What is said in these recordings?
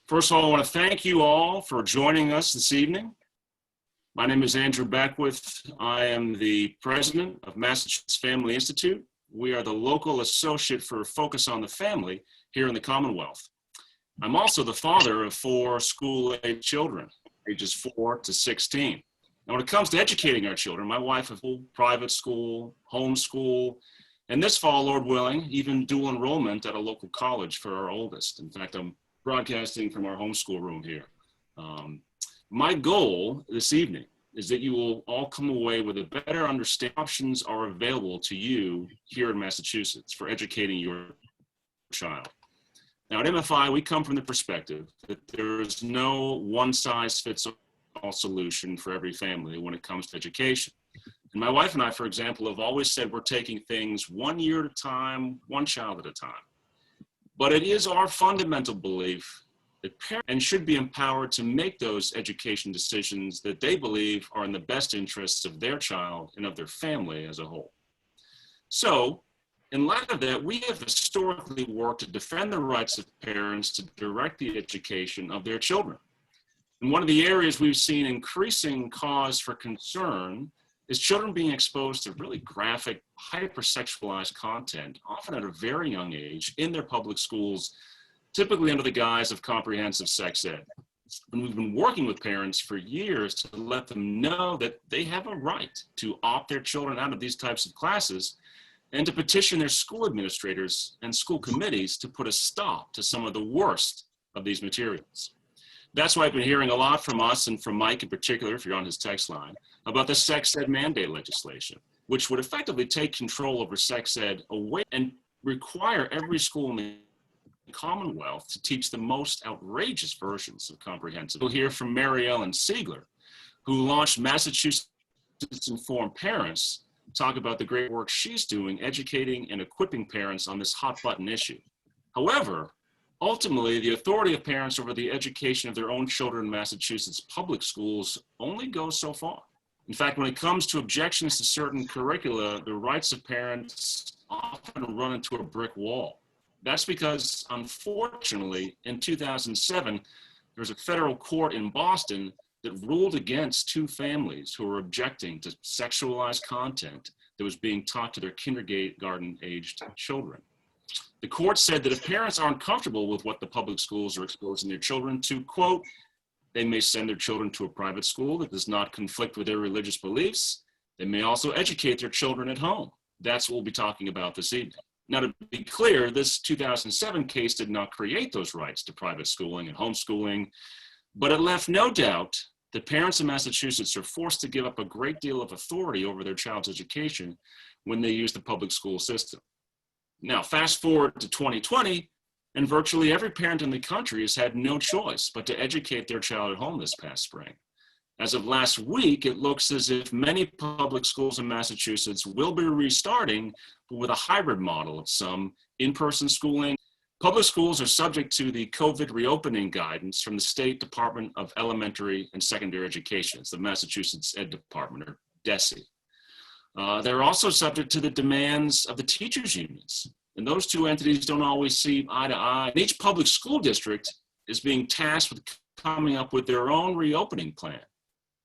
First of all, I want to thank you all for joining us this evening. My name is Andrew Beckwith. I am the president of Massachusetts Family Institute. We are the local associate for Focus on the Family here in the Commonwealth. I'm also the father of 4 school-age children, ages 4 to 16. Now, when it comes to educating our children, my wife has private school, homeschool, and this fall, Lord willing, even dual enrollment at a local college for our oldest. In fact, I'm broadcasting from our homeschool room here. My goal this evening is that you will all come away with a better understanding of options are available to you here in Massachusetts for educating your child. Now at MFI, we come from the perspective that there is no one-size-fits-all solution for every family when it comes to education. And my wife and I, for example, have always said we're taking things 1 year at a time, one child at a time. But it is our fundamental belief that parents should be empowered to make those education decisions that they believe are in the best interests of their child and of their family as a whole. So, in light of that, we have historically worked to defend the rights of parents to direct the education of their children. And one of the areas we've seen increasing cause for concern is children being exposed to really graphic, hypersexualized content, often at a very young age, in their public schools, typically under the guise of comprehensive sex ed. And we've been working with parents for years to let them know that they have a right to opt their children out of these types of classes and to petition their school administrators and school committees to put a stop to some of the worst of these materials. That's why I've been hearing a lot from us and from Mike in particular, if you're on his text line, about the sex ed mandate legislation, which would effectively take control over sex ed away and require every school in the Commonwealth to teach the most outrageous versions of comprehensive. We'll hear from Mary Ellen Siegler, who launched Massachusetts Informed Parents, talk about the great work she's doing educating and equipping parents on this hot button issue. However, ultimately, the authority of parents over the education of their own children in Massachusetts public schools only goes so far. In fact, when it comes to objections to certain curricula, the rights of parents often run into a brick wall. That's because, unfortunately, in 2007, there was a federal court in Boston that ruled against 2 families who were objecting to sexualized content that was being taught to their kindergarten-aged children. The court said that if parents aren't comfortable with what the public schools are exposing their children to, quote, they may send their children to a private school that does not conflict with their religious beliefs. They may also educate their children at home. That's what we'll be talking about this evening. Now, to be clear, this 2007 case did not create those rights to private schooling and homeschooling, but it left no doubt that parents in Massachusetts are forced to give up a great deal of authority over their child's education when they use the public school system. Now, fast forward to 2020, and virtually every parent in the country has had no choice but to educate their child at home this past spring. As of last week, it looks as if many public schools in Massachusetts will be restarting with a hybrid model of some in-person schooling. Public schools are subject to the COVID reopening guidance from the State Department of Elementary and Secondary Education. It's the Massachusetts Ed Department, or DESE. They're also subject to the demands of the teachers' unions. And those 2 entities don't always see eye to eye. And each public school district is being tasked with coming up with their own reopening plan.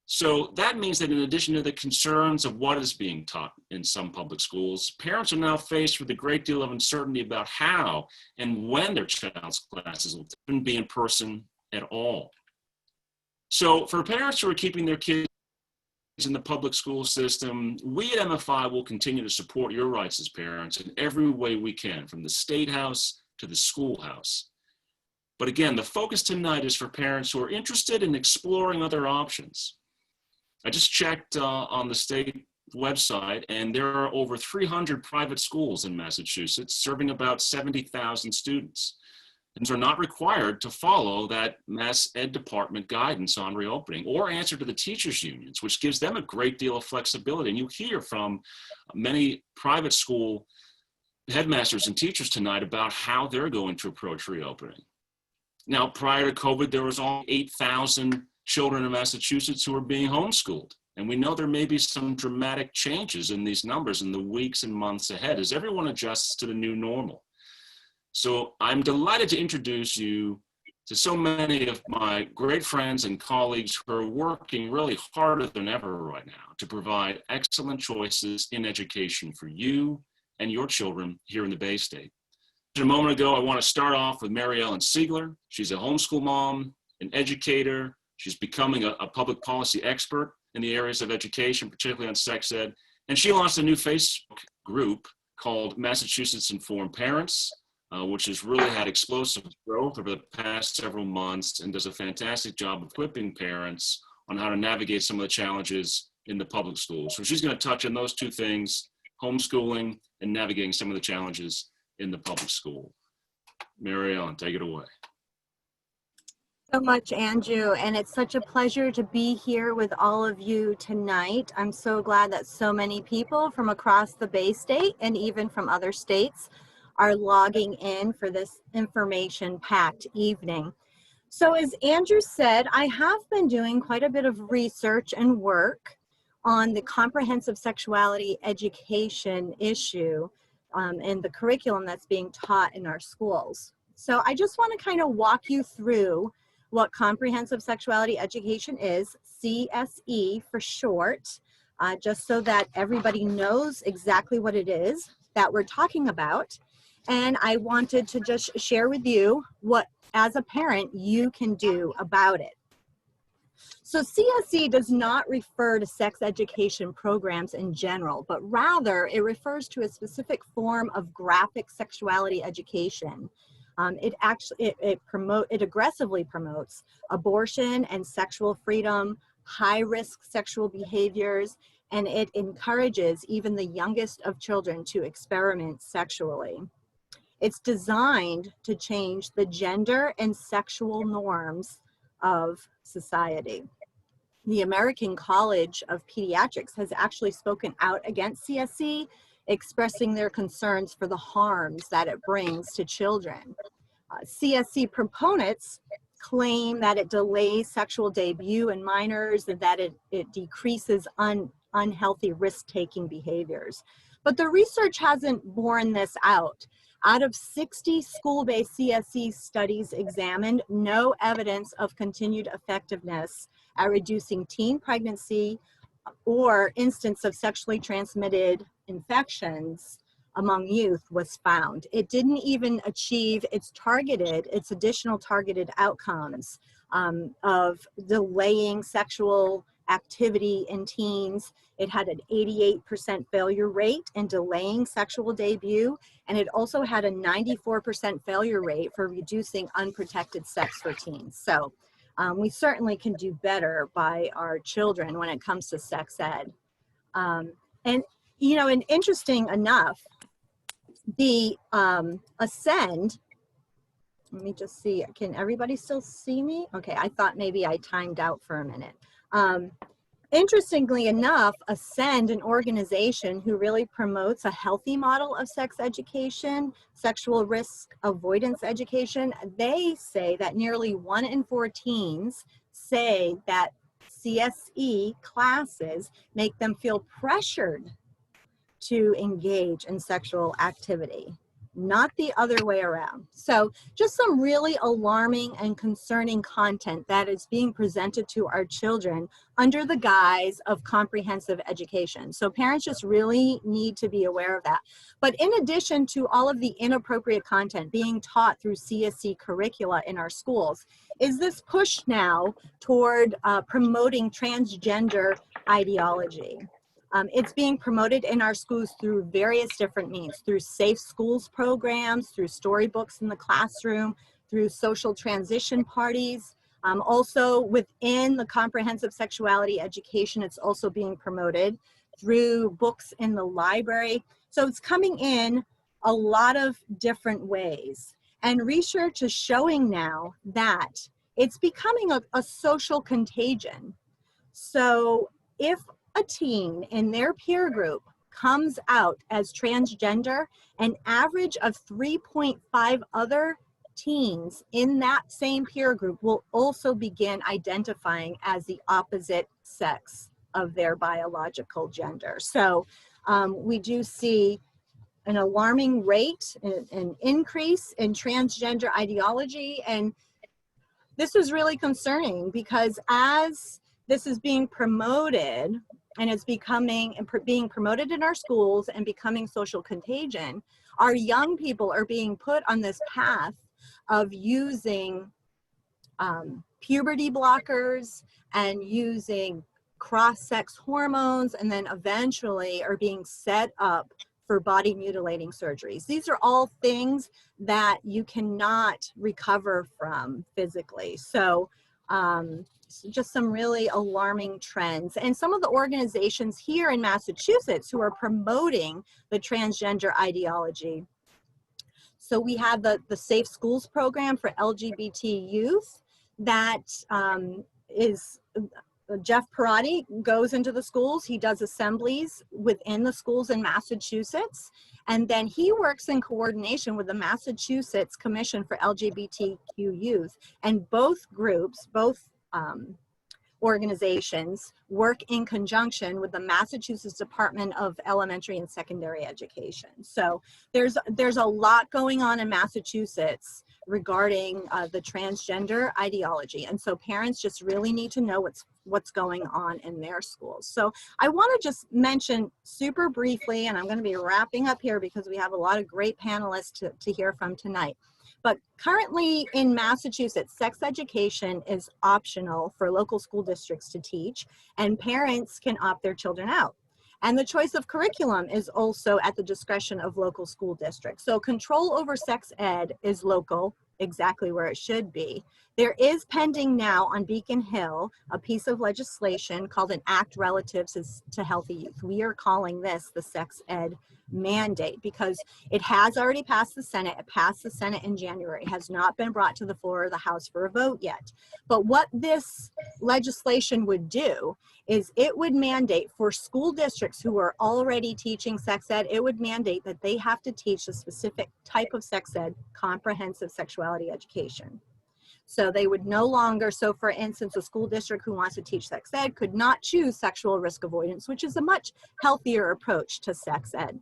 So that means that in addition to the concerns of what is being taught in some public schools, parents are now faced with a great deal of uncertainty about how and when their child's classes will even be in person at all. So for parents who are keeping their kids in the public school system, we at MFI will continue to support your rights as parents in every way we can, from the State House to the schoolhouse. But again, the focus tonight is for parents who are interested in exploring other options. I just checked on the state website, and there are over 300 private schools in Massachusetts serving about 70,000 students. And are not required to follow that Mass Ed Department guidance on reopening or answer to the teachers' unions, which gives them a great deal of flexibility. And you hear from many private school headmasters and teachers tonight about how they're going to approach reopening. Now, prior to COVID, there was only 8,000 children in Massachusetts who were being homeschooled. And we know there may be some dramatic changes in these numbers in the weeks and months ahead as everyone adjusts to the new normal. So I'm delighted to introduce you to so many of my great friends and colleagues who are working really harder than ever right now to provide excellent choices in education for you and your children here in the Bay State. A moment ago, I want to start off with Mary Ellen Siegler. She's a homeschool mom, an educator. She's becoming a public policy expert in the areas of education, particularly on sex ed. And she launched a new Facebook group called Massachusetts Informed Parents, which has really had explosive growth over the past several months and does a fantastic job of equipping parents on how to navigate some of the challenges in the public schools. So she's going to touch on those two things, homeschooling and navigating some of the challenges in the public school. Mary Ellen, take it away. So much, Andrew, and it's such a pleasure to be here with all of you tonight. I'm so glad that so many people from across the Bay State and even from other states are logging in for this information-packed evening. So as Andrew said, I have been doing quite a bit of research and work on the comprehensive sexuality education issue and the curriculum that's being taught in our schools. So I just want to kind of walk you through what comprehensive sexuality education is, CSE for short, just so that everybody knows exactly what it is that we're talking about. And I wanted to just share with you what, as a parent, you can do about it. So CSE does not refer to sex education programs in general, but rather it refers to a specific form of graphic sexuality education. It aggressively promotes abortion and sexual freedom, high-risk sexual behaviors, and it encourages even the youngest of children to experiment sexually. It's designed to change the gender and sexual norms of society. The American College of Pediatrics has actually spoken out against CSE, expressing their concerns for the harms that it brings to children. CSE proponents claim that it delays sexual debut in minors and that it decreases unhealthy risk-taking behaviors. But the research hasn't borne this out. Out of 60 school-based CSE studies examined, no evidence of continued effectiveness at reducing teen pregnancy or instance of sexually transmitted infections among youth was found. It didn't even achieve its additional targeted outcomes of delaying sexual activity in teens. It had an 88% failure rate in delaying sexual debut, and it also had a 94% failure rate for reducing unprotected sex for teens. So we certainly can do better by our children when it comes to sex ed. And interesting enough, the Ascend, let me just see, can everybody still see me? Okay, I thought maybe I timed out for a minute. Interestingly enough, Ascend, an organization who really promotes a healthy model of sex education, sexual risk avoidance education, they say that nearly 1 in 4 teens say that CSE classes make them feel pressured to engage in sexual activity, not the other way around. So just some really alarming and concerning content that is being presented to our children under the guise of comprehensive education. So parents just really need to be aware of that. But in addition to all of the inappropriate content being taught through CSE curricula in our schools, is this push now toward promoting transgender ideology. It's being promoted in our schools through various different means, through safe schools programs, through storybooks in the classroom, through social transition parties. Also within the comprehensive sexuality education, it's also being promoted through books in the library. So it's coming in a lot of different ways. And research is showing now that it's becoming a social contagion. So if a teen in their peer group comes out as transgender, an average of 3.5 other teens in that same peer group will also begin identifying as the opposite sex of their biological gender. So we do see an alarming rate, an increase in transgender ideology, and this is really concerning because as this is being promoted and it's becoming and being promoted in our schools and becoming social contagion, our young people are being put on this path of using puberty blockers and using cross-sex hormones, and then eventually are being set up for body mutilating surgeries. These are all things that you cannot recover from physically. So just some really alarming trends. And some of the organizations here in Massachusetts who are promoting the transgender ideology. So we have the Safe Schools program for LGBT youth that is Jeff Perotti goes into the schools. He does assemblies within the schools in Massachusetts. And then he works in coordination with the Massachusetts Commission for LGBTQ Youth. And both groups, both organizations work in conjunction with the Massachusetts Department of Elementary and Secondary Education. So there's a lot going on in Massachusetts regarding the transgender ideology. And so parents just really need to know what's going on in their schools. So I want to just mention super briefly, and I'm going to be wrapping up here because we have a lot of great panelists to hear from tonight. But currently in Massachusetts, sex education is optional for local school districts to teach, and parents can opt their children out. And the choice of curriculum is also at the discretion of local school districts. So control over sex ed is local, exactly where it should be. There is pending now on Beacon Hill a piece of legislation called an Act Relative to Healthy Youth. We are calling this the sex ed mandate because it has already passed the Senate. It passed the Senate in January. It has not been brought to the floor of the House for a vote yet. But what this legislation would do is it would mandate for school districts who are already teaching sex ed, it would mandate that they have to teach a specific type of sex ed, comprehensive sexuality education. So they would no longer, so for instance, a school district who wants to teach sex ed could not choose sexual risk avoidance, which is a much healthier approach to sex ed.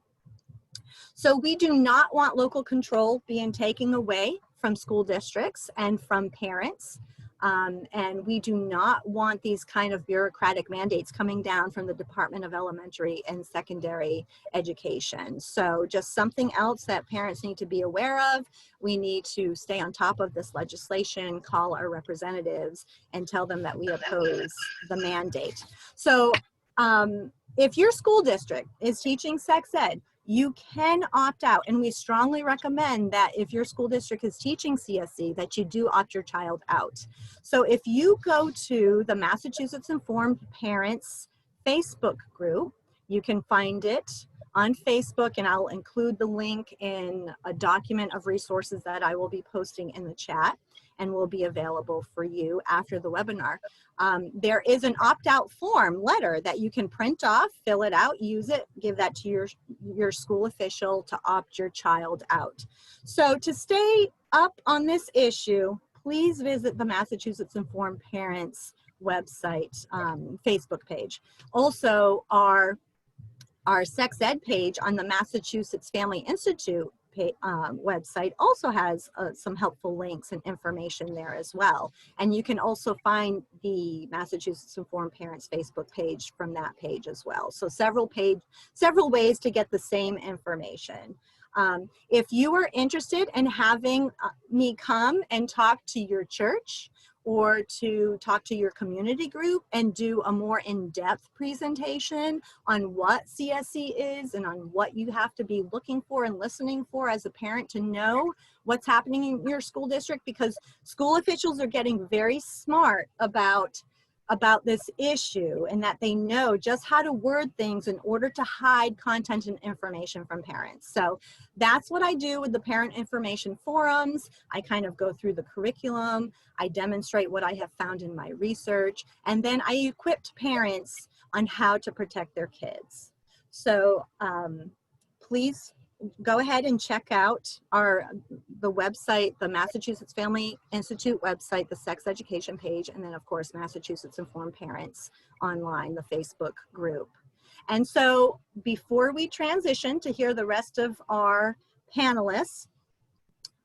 So we do not want local control being taken away from school districts and from parents. And we do not want these kind of bureaucratic mandates coming down from the Department of Elementary and Secondary Education. So just something else that parents need to be aware of. We need to stay on top of this legislation, call our representatives, and tell them that we oppose the mandate. So if your school district is teaching sex ed, you can opt out, and we strongly recommend that if your school district is teaching CSE that you do opt your child out. So if you go to the Massachusetts Informed Parents Facebook group, you can find it on Facebook, and I'll include the link in a document of resources that I will be posting in the chat and will be available for you after the webinar. There is an opt-out form letter that you can print off, fill it out, use it, give that to your school official to opt your child out. So to stay up on this issue, please visit the Massachusetts Informed Parents website, Facebook page. Also, our sex ed page on the Massachusetts Family Institute website also has some helpful links and information there as well. And you can also find the Massachusetts Informed Parents Facebook page from that page as well. So several ways to get the same information. If you are interested in having me come and talk to your church or to talk to your community group and do a more in-depth presentation on what CSE is and on what you have to be looking for and listening for as a parent to know what's happening in your school district, because school officials are getting very smart about this issue, and that they know just how to word things in order to hide content and information from parents. So that's what I do with the parent information forums. I kind of go through the curriculum, I demonstrate what I have found in my research, and then I equipped parents on how to protect their kids. So please go ahead and check out the website, the Massachusetts Family Institute website, the sex education page, and then of course Massachusetts Informed Parents online, the Facebook group. And so before we transition to hear the rest of our panelists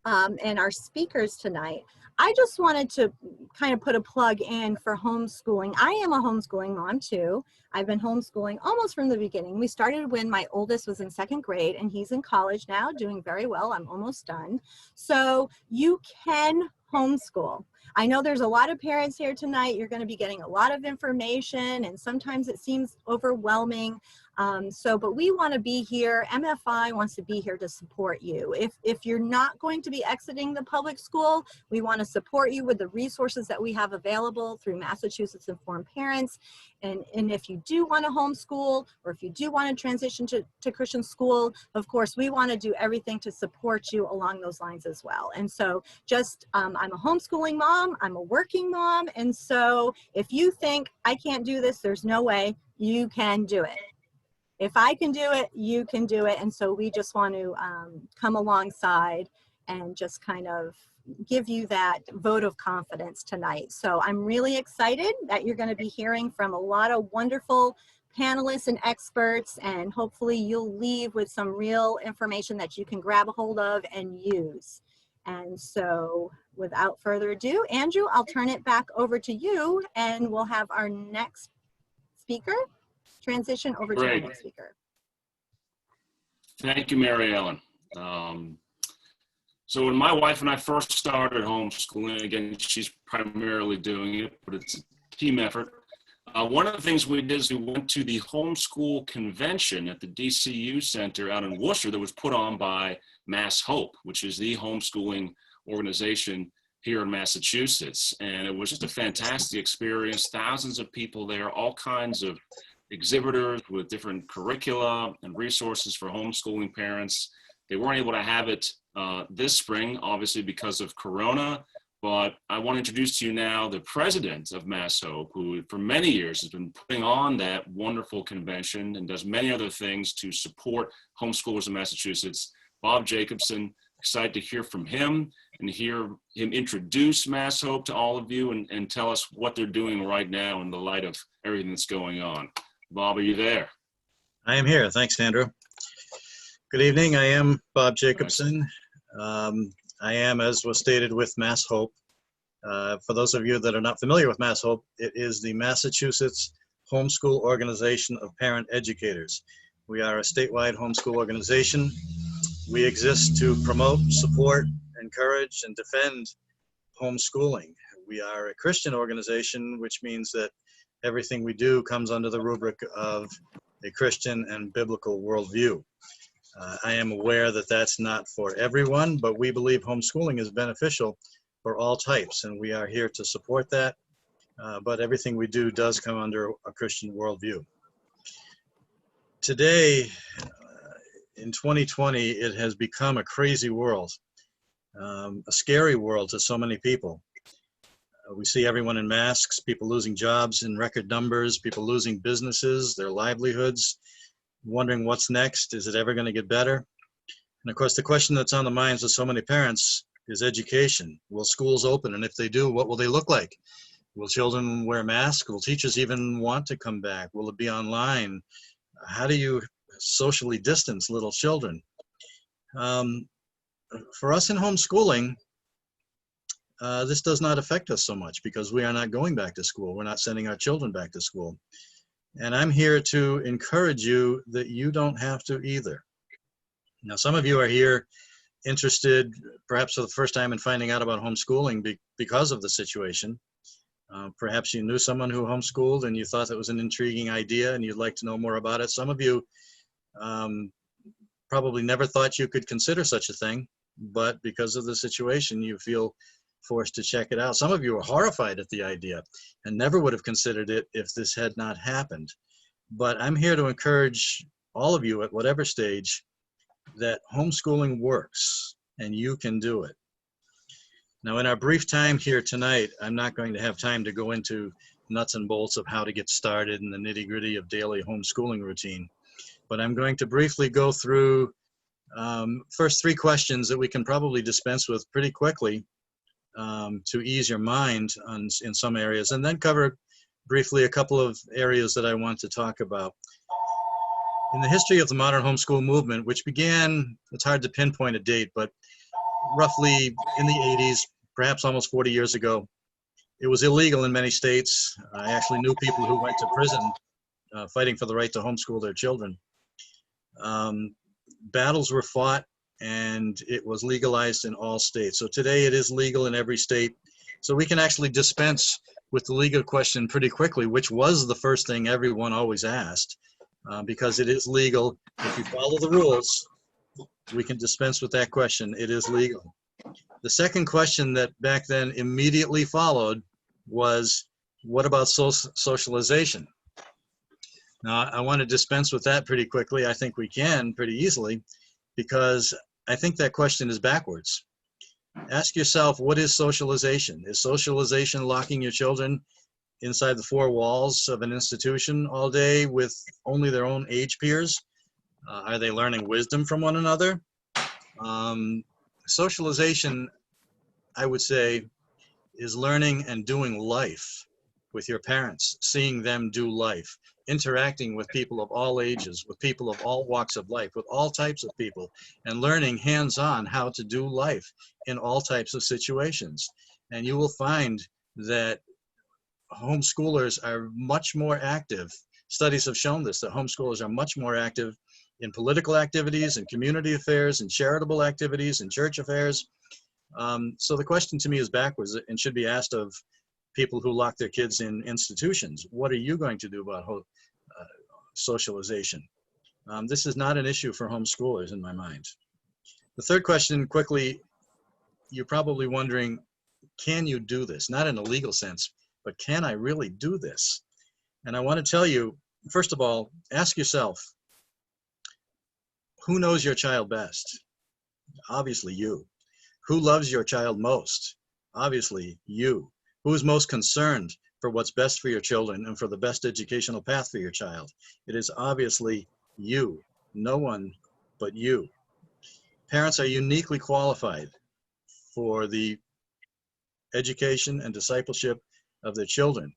and our speakers tonight, I just wanted to kind of put a plug in for homeschooling. I am a homeschooling mom too. I've been homeschooling almost from the beginning. We started when my oldest was in 2nd grade, and he's in college now, doing very well. I'm almost done. So you can homeschool. I know there's a lot of parents here tonight. You're going to be getting a lot of information, and sometimes it seems overwhelming. But we want to be here. MFI wants to be here to support you. If you're not going to be exiting the public school, we want to support you with the resources that we have available through Massachusetts Informed Parents. And if you do want to homeschool, or if you do want to transition to Christian school, of course, we want to do everything to support you along those lines as well. And so I'm a homeschooling mom, I'm a working mom. And so if you think I can't do this, there's no way, you can do it. If I can do it, you can do it. And so we just want to come alongside and just kind of give you that vote of confidence tonight. So I'm really excited that you're going to be hearing from a lot of wonderful panelists and experts, and hopefully you'll leave with some real information that you can grab a hold of and use. And so without further ado, Andrew, I'll turn it back over to you, and we'll have our next speaker transition over to our next speaker. Thank you, Mary Ellen. So when my wife and I first started homeschooling, again, she's primarily doing it, but it's a team effort. One of the things we did is we went to the homeschool convention at the DCU Center out in Worcester that was put on by Mass Hope, which is the homeschooling organization here in Massachusetts. And it was just a fantastic experience. Thousands of people there, all kinds of exhibitors with different curricula and resources for homeschooling parents. They weren't able to have it this spring, obviously because of Corona, but I want to introduce to you now the president of Mass Hope, who for many years has been putting on that wonderful convention and does many other things to support homeschoolers in Massachusetts. Bob Jacobson, excited to hear from him and hear him introduce Mass Hope to all of you and tell us what they're doing right now in the light of everything that's going on. Bob, are you there? I am here. Thanks, Andrew. Good evening. I am Bob Jacobson. I am, as was stated, with Mass Hope. For those of you that are not familiar with Mass Hope, it is the Massachusetts Homeschool Organization of Parent Educators. We are a statewide homeschool organization. We exist to promote, support, encourage, and defend homeschooling. We are a Christian organization, which means that everything we do comes under the rubric of a Christian and biblical worldview. I am aware that that's not for everyone, but we believe homeschooling is beneficial for all types, and we are here to support that. But everything we do does come under a Christian worldview. Today, in 2020, it has become a crazy world, a scary world to so many people. We see everyone in masks, people losing jobs in record numbers, people losing businesses, their livelihoods, wondering what's next. Is it ever going to get better? And of course, the question that's on the minds of so many parents is education. Will schools open? And if they do, what will they look like? Will children wear masks? Will teachers even want to come back? Will it be online? How do you socially distance little children? For us in homeschooling, this does not affect us so much because we are not going back to school. We're not sending our children back to school. And I'm here to encourage you that you don't have to either. Now, some of you are here interested, perhaps for the first time, in finding out about homeschooling because of the situation. Perhaps you knew someone who homeschooled and you thought that was an intriguing idea and you'd like to know more about it. Some of you probably never thought you could consider such a thing, but because of the situation, you feel forced to check it out. Some of you are horrified at the idea and never would have considered it if this had not happened. But I'm here to encourage all of you at whatever stage that homeschooling works and you can do it. Now, in our brief time here tonight, I'm not going to have time to go into nuts and bolts of how to get started and the nitty-gritty of daily homeschooling routine, but I'm going to briefly go through first 3 questions that we can probably dispense with pretty quickly to ease your mind in some areas, and then cover briefly a couple of areas that I want to talk about. In the history of the modern homeschool movement, which began, it's hard to pinpoint a date, but roughly in the 80s, perhaps almost 40 years ago. It was illegal in many states. I actually knew people who went to prison fighting for the right to homeschool their children. Battles were fought, and it was legalized in all states. So today it is legal in every state. So we can actually dispense with the legal question pretty quickly, which was the first thing everyone always asked, because it is legal. If you follow the rules, we can dispense with that question. It is legal. The second question that back then immediately followed was, what about socialization? Now, I want to dispense with that pretty quickly. I think we can pretty easily, because I think that question is backwards. Ask yourself, what is socialization? Is socialization locking your children inside the four walls of an institution all day with only their own age peers? Are they learning wisdom from one another? Socialization, I would say, is learning and doing life with your parents, seeing them do life, interacting with people of all ages, with people of all walks of life, with all types of people, and learning hands-on how to do life in all types of situations. And you will find that homeschoolers are much more active. Studies have shown this, that homeschoolers are much more active in political activities, in community affairs, in charitable activities, in church affairs. So the question to me is backwards and should be asked of people who lock their kids in institutions. What are you going to do about socialization? This is not an issue for homeschoolers in my mind. The third question, quickly, you're probably wondering, can you do this? Not in a legal sense, but can I really do this? And I want to tell you, first of all, ask yourself, who knows your child best? Obviously you. Who loves your child most? Obviously you. Who is most concerned for what's best for your children and for the best educational path for your child? It is obviously you. No one but you. Parents are uniquely qualified for the education and discipleship of their children.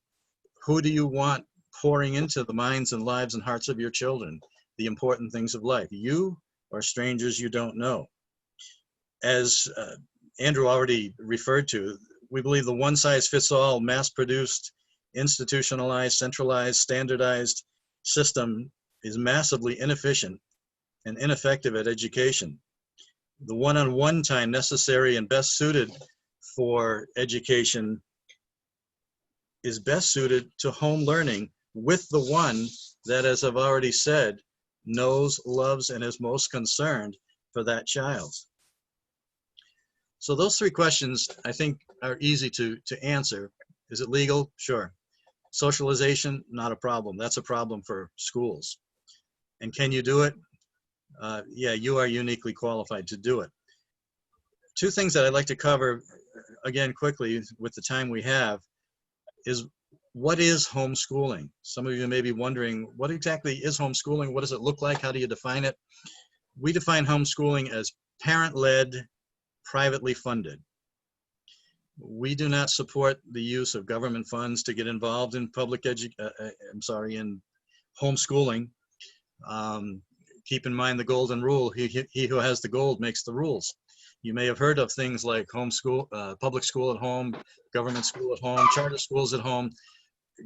Who do you want pouring into the minds and lives and hearts of your children the important things of life? You or strangers you don't know? As Andrew already referred to, we believe the one-size-fits-all, mass-produced, institutionalized, centralized, standardized system is massively inefficient and ineffective at education. The one-on-one time necessary and best suited for education is best suited to home learning with the one that, as I've already said, knows, loves, and is most concerned for that child. So those three questions, I think, are easy to answer. Is it legal? Sure. Socialization, not a problem. That's a problem for schools. And can you do it? Yeah, you are uniquely qualified to do it. Two things that I'd like to cover, again, quickly with the time we have, is what is homeschooling? Some of you may be wondering, what exactly is homeschooling? What does it look like? How do you define it? We define homeschooling as parent-led, privately funded. We do not support the use of government funds to get involved in in homeschooling. Keep in mind the golden rule, he who has the gold makes the rules. You may have heard of things like homeschool, public school at home, government school at home, charter schools at home.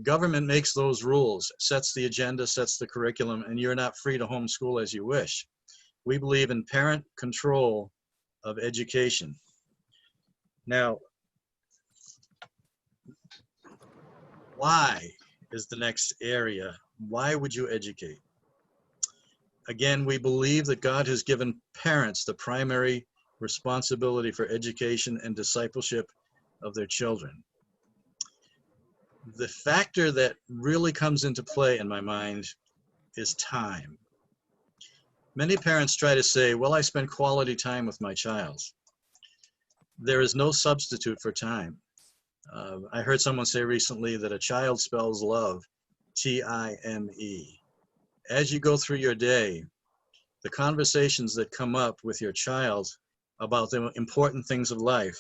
Government makes those rules, sets the agenda, sets the curriculum, and you're not free to homeschool as you wish. We believe in parent control of education. Now, why is the next area? Why would you educate? Again, we believe that God has given parents the primary responsibility for education and discipleship of their children. The factor that really comes into play in my mind is time. Many parents try to say, well, I spend quality time with my child. There is no substitute for time. I heard someone say recently that a child spells love, T-I-M-E. As you go through your day, the conversations that come up with your child about the important things of life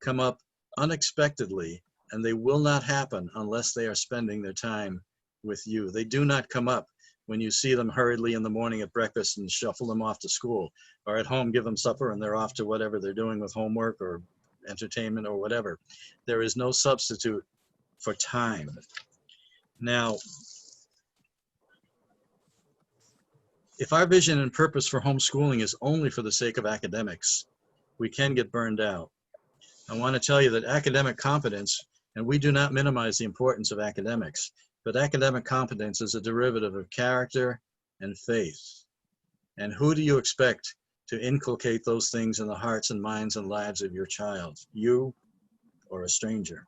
come up unexpectedly, and they will not happen unless they are spending their time with you. They do not come up when you see them hurriedly in the morning at breakfast and shuffle them off to school, or at home give them supper and they're off to whatever they're doing with homework or entertainment or whatever. There is no substitute for time. Now, if our vision and purpose for homeschooling is only for the sake of academics, we can get burned out. I want to tell you that academic competence, and we do not minimize the importance of academics, but academic competence is a derivative of character and faith. And who do you expect to inculcate those things in the hearts and minds and lives of your child? You or a stranger?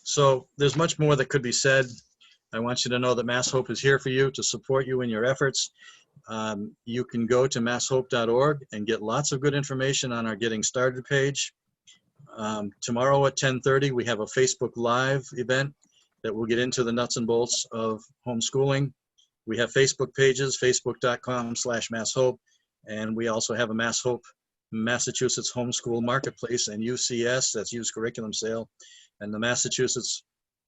So there's much more that could be said. I want you to know that Mass Hope is here for you to support you in your efforts. You can go to masshope.org and get lots of good information on our Getting Started page. Tomorrow at 10:30, we have a Facebook Live event that will get into the nuts and bolts of homeschooling. We have Facebook pages, facebook.com/MassHope, and we also have a Mass Hope Massachusetts Homeschool Marketplace and UCS, that's Used Curriculum Sale, and the Massachusetts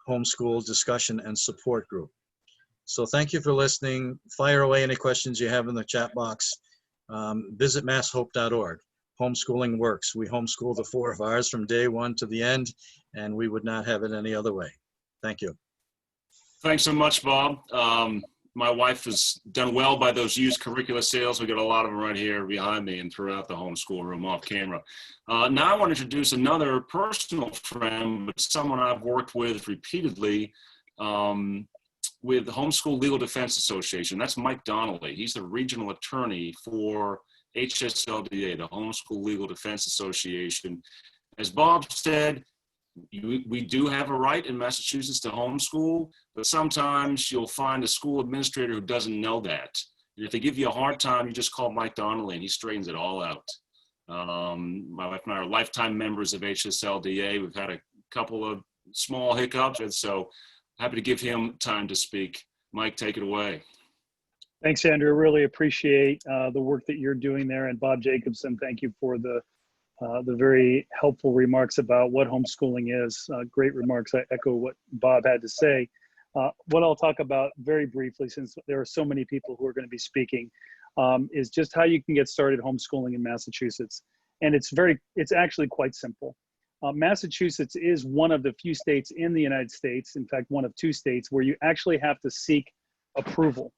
Homeschool Discussion and Support Group. So thank you for listening. Fire away any questions you have in the chat box. Visit masshope.org. Homeschooling works. We homeschool the 4 of ours from day one to the end, and we would not have it any other way. Thank you. Thanks so much, Bob. My wife has done well by those used curricula sales. We got a lot of them right here behind me and throughout the homeschool room off camera. Now I want to introduce another personal friend, but someone I've worked with repeatedly with the Homeschool Legal Defense Association. That's Mike Donnelly. He's the regional attorney for HSLDA, the Homeschool Legal Defense Association. As Bob said, we do have a right in Massachusetts to homeschool, but sometimes you'll find a school administrator who doesn't know that. And if they give you a hard time, you just call Mike Donnelly and he straightens it all out. My wife and I are lifetime members of HSLDA. We've had a couple of small hiccups, and so happy to give him time to speak. Mike, take it away. Thanks, Andrew. Really appreciate the work that you're doing there. And Bob Jacobson, thank you for the very helpful remarks about what homeschooling is. Great remarks. I echo what Bob had to say. What I'll talk about very briefly, since there are so many people who are going to be speaking, is just how you can get started homeschooling in Massachusetts. And it's actually quite simple. Massachusetts is one of the few states in the United States, in fact, one of 2 states, where you actually have to seek approval.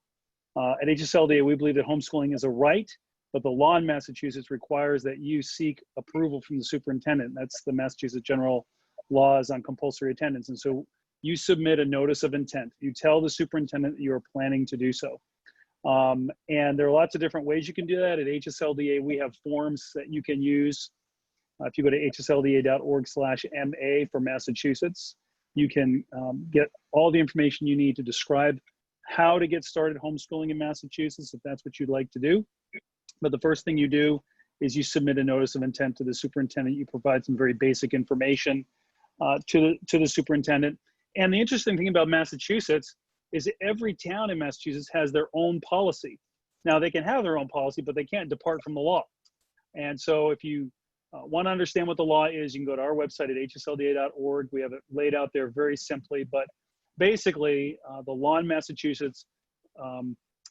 At HSLDA, we believe that homeschooling is a right, but the law in Massachusetts requires that you seek approval from the superintendent. That's the Massachusetts General Laws on compulsory attendance. And so you submit a notice of intent. You tell the superintendent that you are planning to do so. And there are lots of different ways you can do that. At HSLDA, we have forms that you can use. If you go to hslda.org/MA for Massachusetts, you can get all the information you need to describe how to get started homeschooling in Massachusetts, if that's what you'd like to do. But the first thing you do is you submit a notice of intent to the superintendent. You provide some very basic information to the superintendent. And the interesting thing about Massachusetts is that every town in Massachusetts has their own policy. Now, they can have their own policy, but they can't depart from the law. And so if you want to understand what the law is, you can go to our website at hslda.org. We have it laid out there very simply, but basically the law in Massachusetts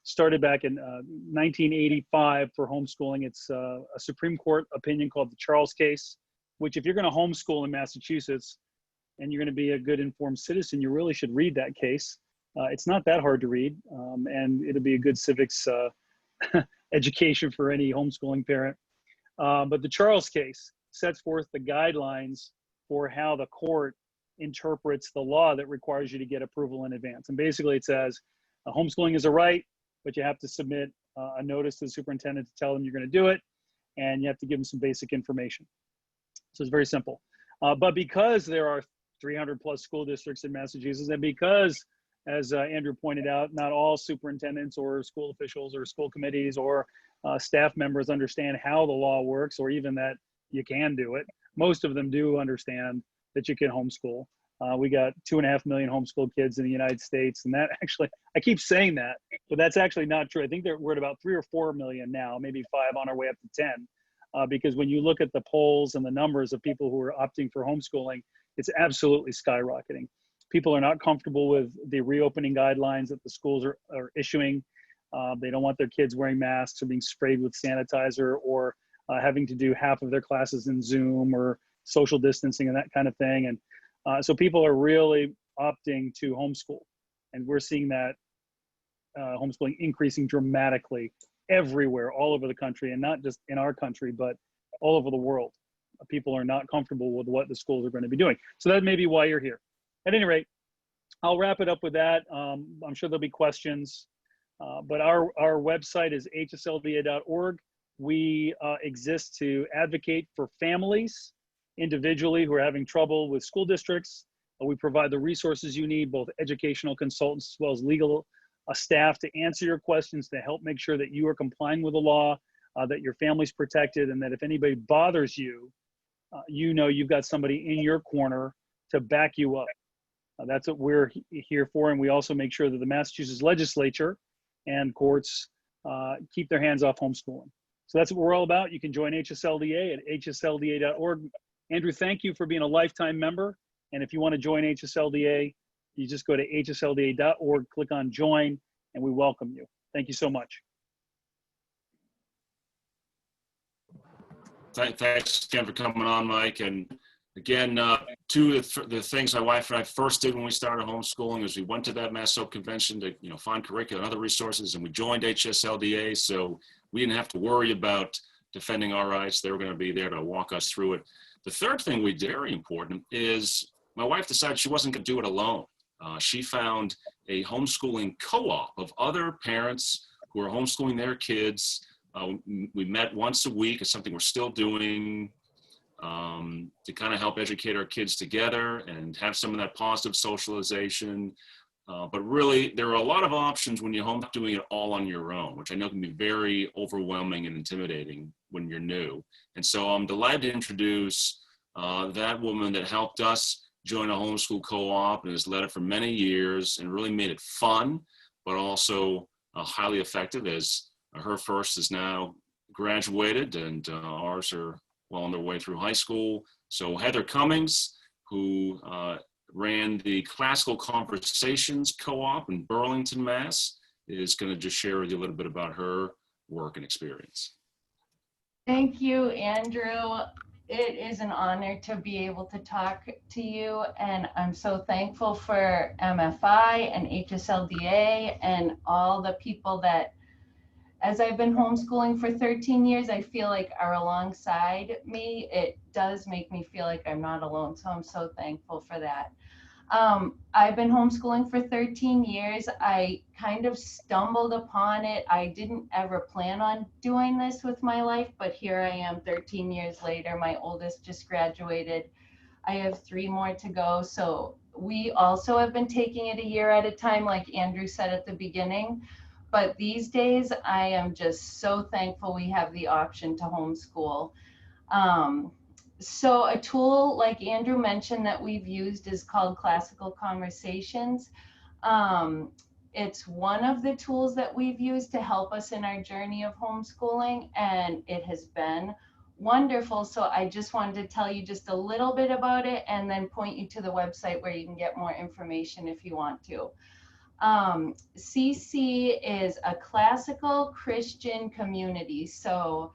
started back in 1985 for homeschooling. It's a Supreme Court opinion called the Charles case, which if you're going to homeschool in Massachusetts and you're going to be a good informed citizen, you really should read that case. It's not that hard to read, and it'll be a good civics education for any homeschooling parent. But the Charles case sets forth the guidelines for how the court interprets the law that requires you to get approval in advance. And basically it says homeschooling is a right, but you have to submit a notice to the superintendent to tell them you're going to do it, and you have to give them some basic information. So it's very simple. But because there are 300 plus school districts in Massachusetts, and because, as Andrew pointed out, not all superintendents or school officials or school committees or staff members understand how the law works, or even that you can do it. Most of them do understand that you can homeschool. We got 2.5 million homeschool kids in the United States, and that actually, I keep saying that, but that's actually not true. I think we're at about 3 or 4 million now, maybe 5 on our way up to 10, because when you look at the polls and the numbers of people who are opting for homeschooling, it's absolutely skyrocketing. People are not comfortable with the reopening guidelines that the schools are issuing. They don't want their kids wearing masks or being sprayed with sanitizer, or having to do half of their classes in Zoom, or social distancing and that kind of thing. And so people are really opting to homeschool. And we're seeing that homeschooling increasing dramatically everywhere, all over the country, and not just in our country, but all over the world. People are not comfortable with what the schools are going to be doing. So that may be why you're here. At any rate, I'll wrap it up with that. I'm sure there'll be questions, but our website is hslda.org. We exist to advocate for families individually who are having trouble with school districts. We provide the resources you need, both educational consultants as well as legal staff, to answer your questions, to help make sure that you are complying with the law, that your family's protected, and that if anybody bothers you, you know you've got somebody in your corner to back you up. That's what we're here for, and we also make sure that the Massachusetts legislature and courts keep their hands off homeschooling. So that's what we're all about. You can join HSLDA at hslda.org. Andrew, thank you for being a lifetime member. And if you want to join HSLDA, you just go to hslda.org, click on join, and we welcome you. Thank you so much. Thanks again for coming on, Mike. And again, two of the things my wife and I first did when we started homeschooling is we went to that Mass Hope convention to find curriculum and other resources, and we joined HSLDA, so we didn't have to worry about defending our rights. They were going to be there to walk us through it. The third thing we did, very important, is my wife decided she wasn't going to do it alone. She found a homeschooling co-op of other parents who are homeschooling their kids. We met once a week. It's something we're still doing to kind of help educate our kids together and have some of that positive socialization. But really, there are a lot of options when you're home doing it all on your own, which I know can be very overwhelming and intimidating when you're new. And so I'm delighted to introduce that woman that helped us join a homeschool co-op and has led it for many years and really made it fun, but also highly effective, as her first is now graduated and ours are well on their way through high school. So Heather Cummings, who ran the Classical Conversations Co-op in Burlington, Mass, is going to just share with you a little bit about her work and experience. Thank you, Andrew. It is an honor to be able to talk to you, and I'm so thankful for MFI and HSLDA and all the people that, as I've been homeschooling for 13 years, I feel like are alongside me. It does make me feel like I'm not alone, so I'm so thankful for that. I've been homeschooling for 13 years. I kind of stumbled upon it. I didn't ever plan on doing this with my life, but here I am 13 years later. My oldest just graduated. I have 3 more to go. So we also have been taking it a year at a time, like Andrew said at the beginning. But these days, I am just so thankful we have the option to homeschool. So a tool like Andrew mentioned that we've used is called Classical Conversations. It's one of the tools that we've used to help us in our journey of homeschooling, and it has been wonderful. So I just wanted to tell you just a little bit about it and then point you to the website where you can get more information if you want to. CC is a classical Christian community. So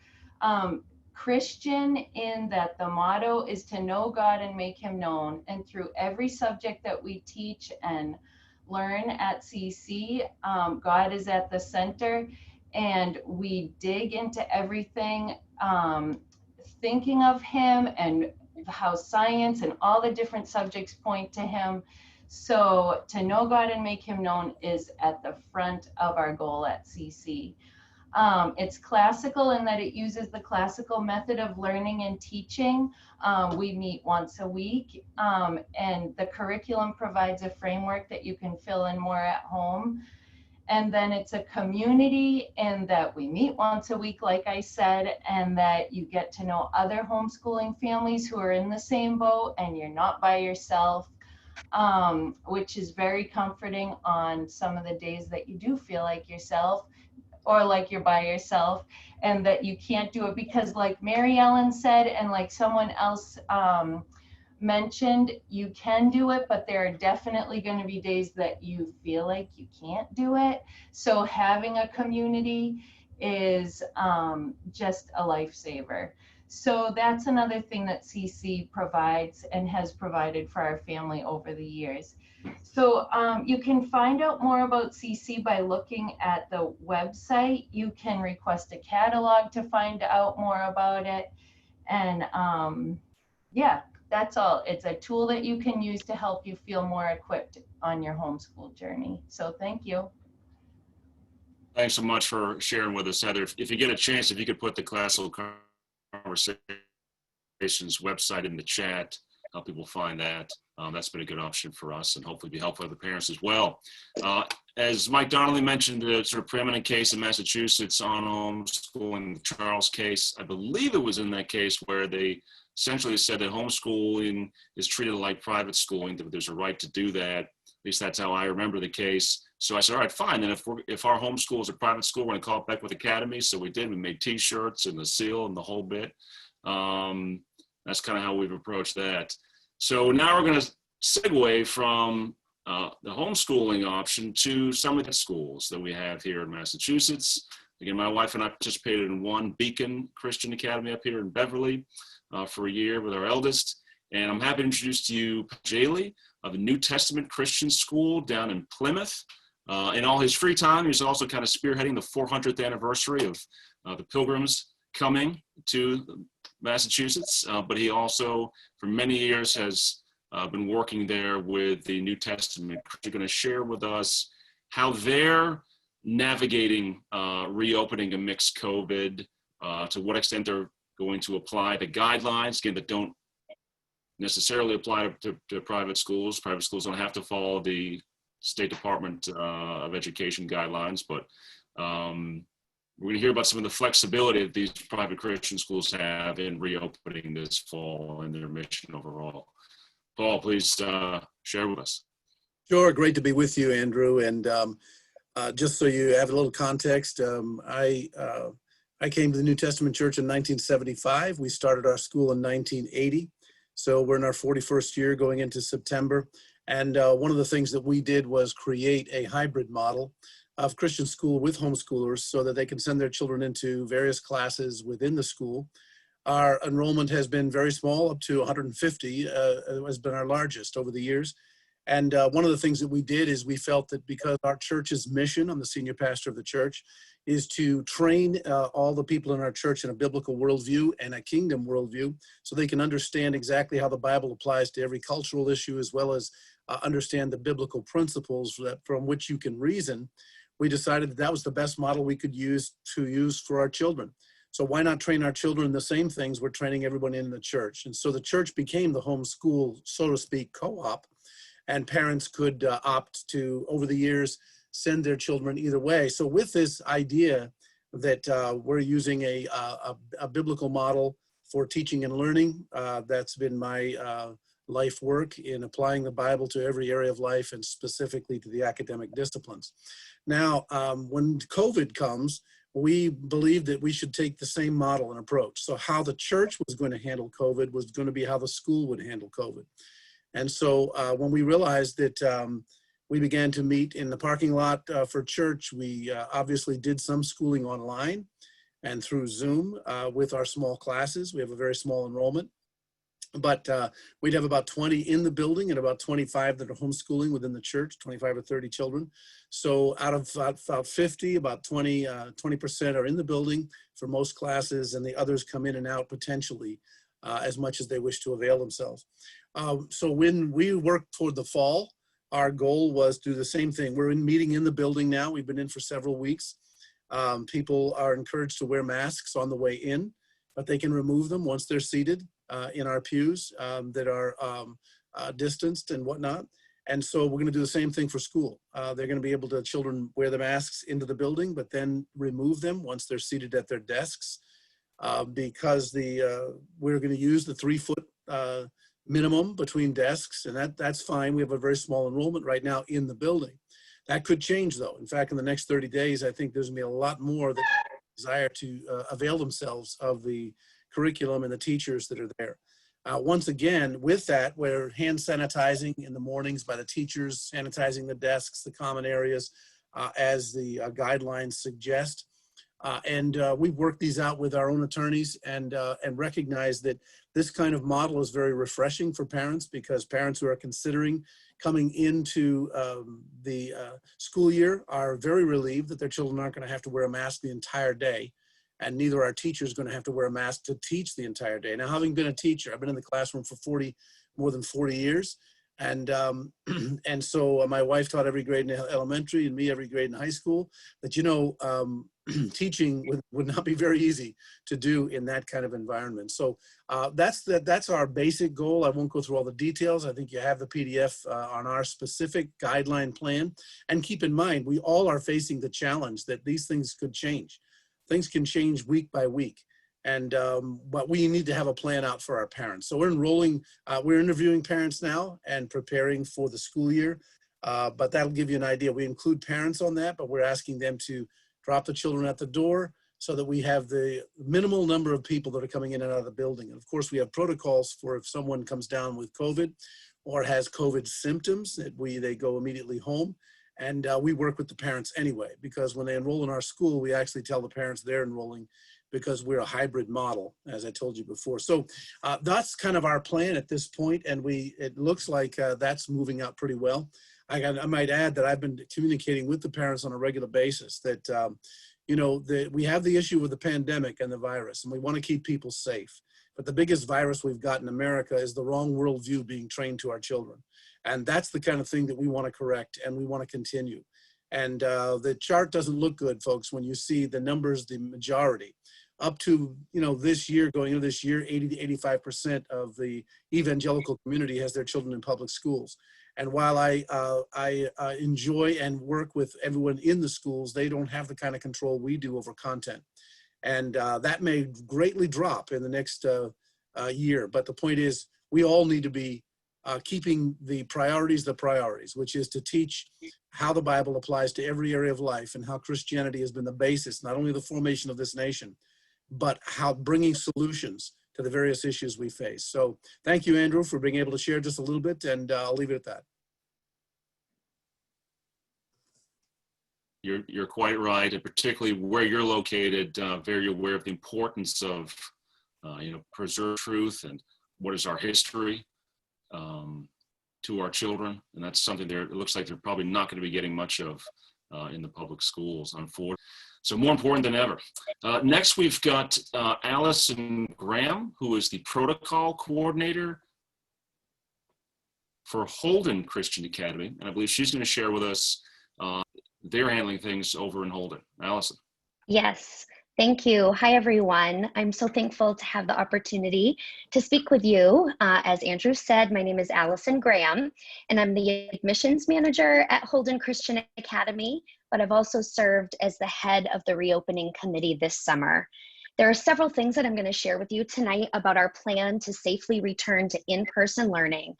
Christian in that the motto is to know God and make him known. And through every subject that we teach and learn at CC, God is at the center, and we dig into everything, thinking of him and how science and all the different subjects point to him. So to know God and make him known is at the front of our goal at CC. It's classical in that it uses the classical method of learning and teaching. We meet once a week, and the curriculum provides a framework that you can fill in more at home. And then it's a community in that we meet once a week, like I said, and that you get to know other homeschooling families who are in the same boat, and you're not by yourself, which is very comforting on some of the days that you do feel like yourself, or like you're by yourself, and that you can't do it because, like Mary Ellen said, and like someone else mentioned, you can do it, but there are definitely going to be days that you feel like you can't do it. So having a community is just a lifesaver. So that's another thing that CC provides and has provided for our family over the years. So you can find out more about CC by looking at the website. You can request a catalog to find out more about it. And yeah, that's all. It's a tool that you can use to help you feel more equipped on your homeschool journey. So thank you. Thanks so much for sharing with us, Heather. If you get a chance, if you could put the Classical Conversations website in the chat, help people find that. That's been a good option for us and hopefully be helpful to the parents as well. As Mike Donnelly mentioned, the sort of preeminent case in Massachusetts on homeschooling, the Charles case, I believe it was in that case where they essentially said that homeschooling is treated like private schooling, that there's a right to do that. At least that's how I remember the case. So I said, all right, fine. Then if our homeschool is a private school, we're going to call it Beckwith Academy. So we did. We made T-shirts and the seal and the whole bit. That's kind of how we've approached that. So now we're going to segue from the homeschooling option to some of the schools that we have here in Massachusetts. Again, my wife and I participated in one, Beacon Christian Academy up here in Beverly for a year with our eldest. And I'm happy to introduce to you Jaylee of the New Testament Christian School down in Plymouth. In all his free time, he's also kind of spearheading the 400th anniversary of the Pilgrims coming to Massachusetts. But he also, for many years, has been working there with the New Testament. You're going to share with us how they're navigating reopening amidst COVID, to what extent they're going to apply the guidelines, again, that don't necessarily apply to private schools. Private schools don't have to follow the State Department of Education guidelines, but we're going to hear about some of the flexibility that these private Christian schools have in reopening this fall and their mission overall. Paul, please share with us. Sure, great to be with you, Andrew. And just so you have a little context, I came to the New Testament Church in 1975. We started our school in 1980. So we're in our 41st year going into September. And one of the things that we did was create a hybrid model of Christian school with homeschoolers so that they can send their children into various classes within the school. Our enrollment has been very small, up to 150, has been our largest over the years. And one of the things that we did is we felt that because our church's mission, I'm the senior pastor of the church, is to train all the people in our church in a biblical worldview and a kingdom worldview so they can understand exactly how the Bible applies to every cultural issue, as well as understand the biblical principles from which you can reason. We decided that that was the best model we could use for our children. So why not train our children in the same things we're training everyone in the church? And so the church became the homeschool, so to speak, co-op, and parents could opt to, over the years, send their children either way. So with this idea that we're using a biblical model for teaching and learning, that's been my life work in applying the Bible to every area of life and specifically to the academic disciplines. Now, when COVID comes, we believed that we should take the same model and approach. So how the church was going to handle COVID was going to be how the school would handle COVID. And so when we realized that we began to meet in the parking lot for church, we obviously did some schooling online and through Zoom with our small classes. We have a very small enrollment. But we'd have about 20 in the building and about 25 that are homeschooling within the church, 25 or 30 children. So out of about 50, about 20% are in the building for most classes, and the others come in and out potentially as much as they wish to avail themselves. So when we worked toward the fall, our goal was to do the same thing. We're meeting in the building now. We've been in for several weeks. People are encouraged to wear masks on the way in, but they can remove them once they're seated in our pews that are distanced and whatnot. And so we're going to do the same thing for school. They're going to be able to, children wear the masks into the building, but then remove them once they're seated at their desks because we're going to use the 3-foot minimum between desks, and that's fine. We have a very small enrollment right now in the building. That could change though. In fact, in the next 30 days, I think there's going to be a lot more that desire to avail themselves of the curriculum and the teachers that are there. Once again, with that, we're hand sanitizing in the mornings by the teachers, sanitizing the desks, the common areas, as the guidelines suggest. We've worked these out with our own attorneys and recognize that this kind of model is very refreshing for parents, because parents who are considering coming into the school year are very relieved that their children aren't going to have to wear a mask the entire day. And neither are teachers going to have to wear a mask to teach the entire day. Now, having been a teacher, I've been in the classroom for more than 40 years. And so my wife taught every grade in elementary and me every grade in high school. But, you know, teaching would not be very easy to do in that kind of environment. So that's our basic goal. I won't go through all the details. I think you have the PDF on our specific guideline plan. And keep in mind, we all are facing the challenge that these things could change. Things can change week by week. But we need to have a plan out for our parents. So we're interviewing parents now and preparing for the school year. But that'll give you an idea. We include parents on that, but we're asking them to drop the children at the door so that we have the minimal number of people that are coming in and out of the building. And of course, we have protocols for if someone comes down with COVID or has COVID symptoms, that they go immediately home. And we work with the parents anyway, because when they enroll in our school, we actually tell the parents they're enrolling, because we're a hybrid model, as I told you before. So that's kind of our plan at this point, and it looks like that's moving out pretty well. I might add that I've been communicating with the parents on a regular basis that, we have the issue with the pandemic and the virus, and we want to keep people safe. But the biggest virus we've got in America is the wrong worldview being trained to our children. And that's the kind of thing that we want to correct, and we want to continue. And the chart doesn't look good, folks, when you see the numbers, the majority. Up to, this year, going into this year, 80 to 85% of the evangelical community has their children in public schools. And while I enjoy and work with everyone in the schools, they don't have the kind of control we do over content. And that may greatly drop in the next year. But the point is, we all need to be keeping the priorities, which is to teach how the Bible applies to every area of life and how Christianity has been the basis, not only of the formation of this nation, but how bringing solutions to the various issues we face. So thank you, Andrew, for being able to share just a little bit, and I'll leave it at that. You're quite right, and particularly where you're located, very aware of the importance of, preserve truth and what is our history to our children. And that's something it looks like they're probably not going to be getting much of in the public schools, unfortunately. So more important than ever. Next, we've got Alison Graham, who is the protocol coordinator for Holden Christian Academy. And I believe she's going to share with us they're handling things over in Holden. Alison. Yes, thank you. Hi, everyone. I'm so thankful to have the opportunity to speak with you. As Andrew said, my name is Alison Graham, and I'm the admissions manager at Holden Christian Academy, but I've also served as the head of the reopening committee this summer. There are several things that I'm going to share with you tonight about our plan to safely return to in-person learning,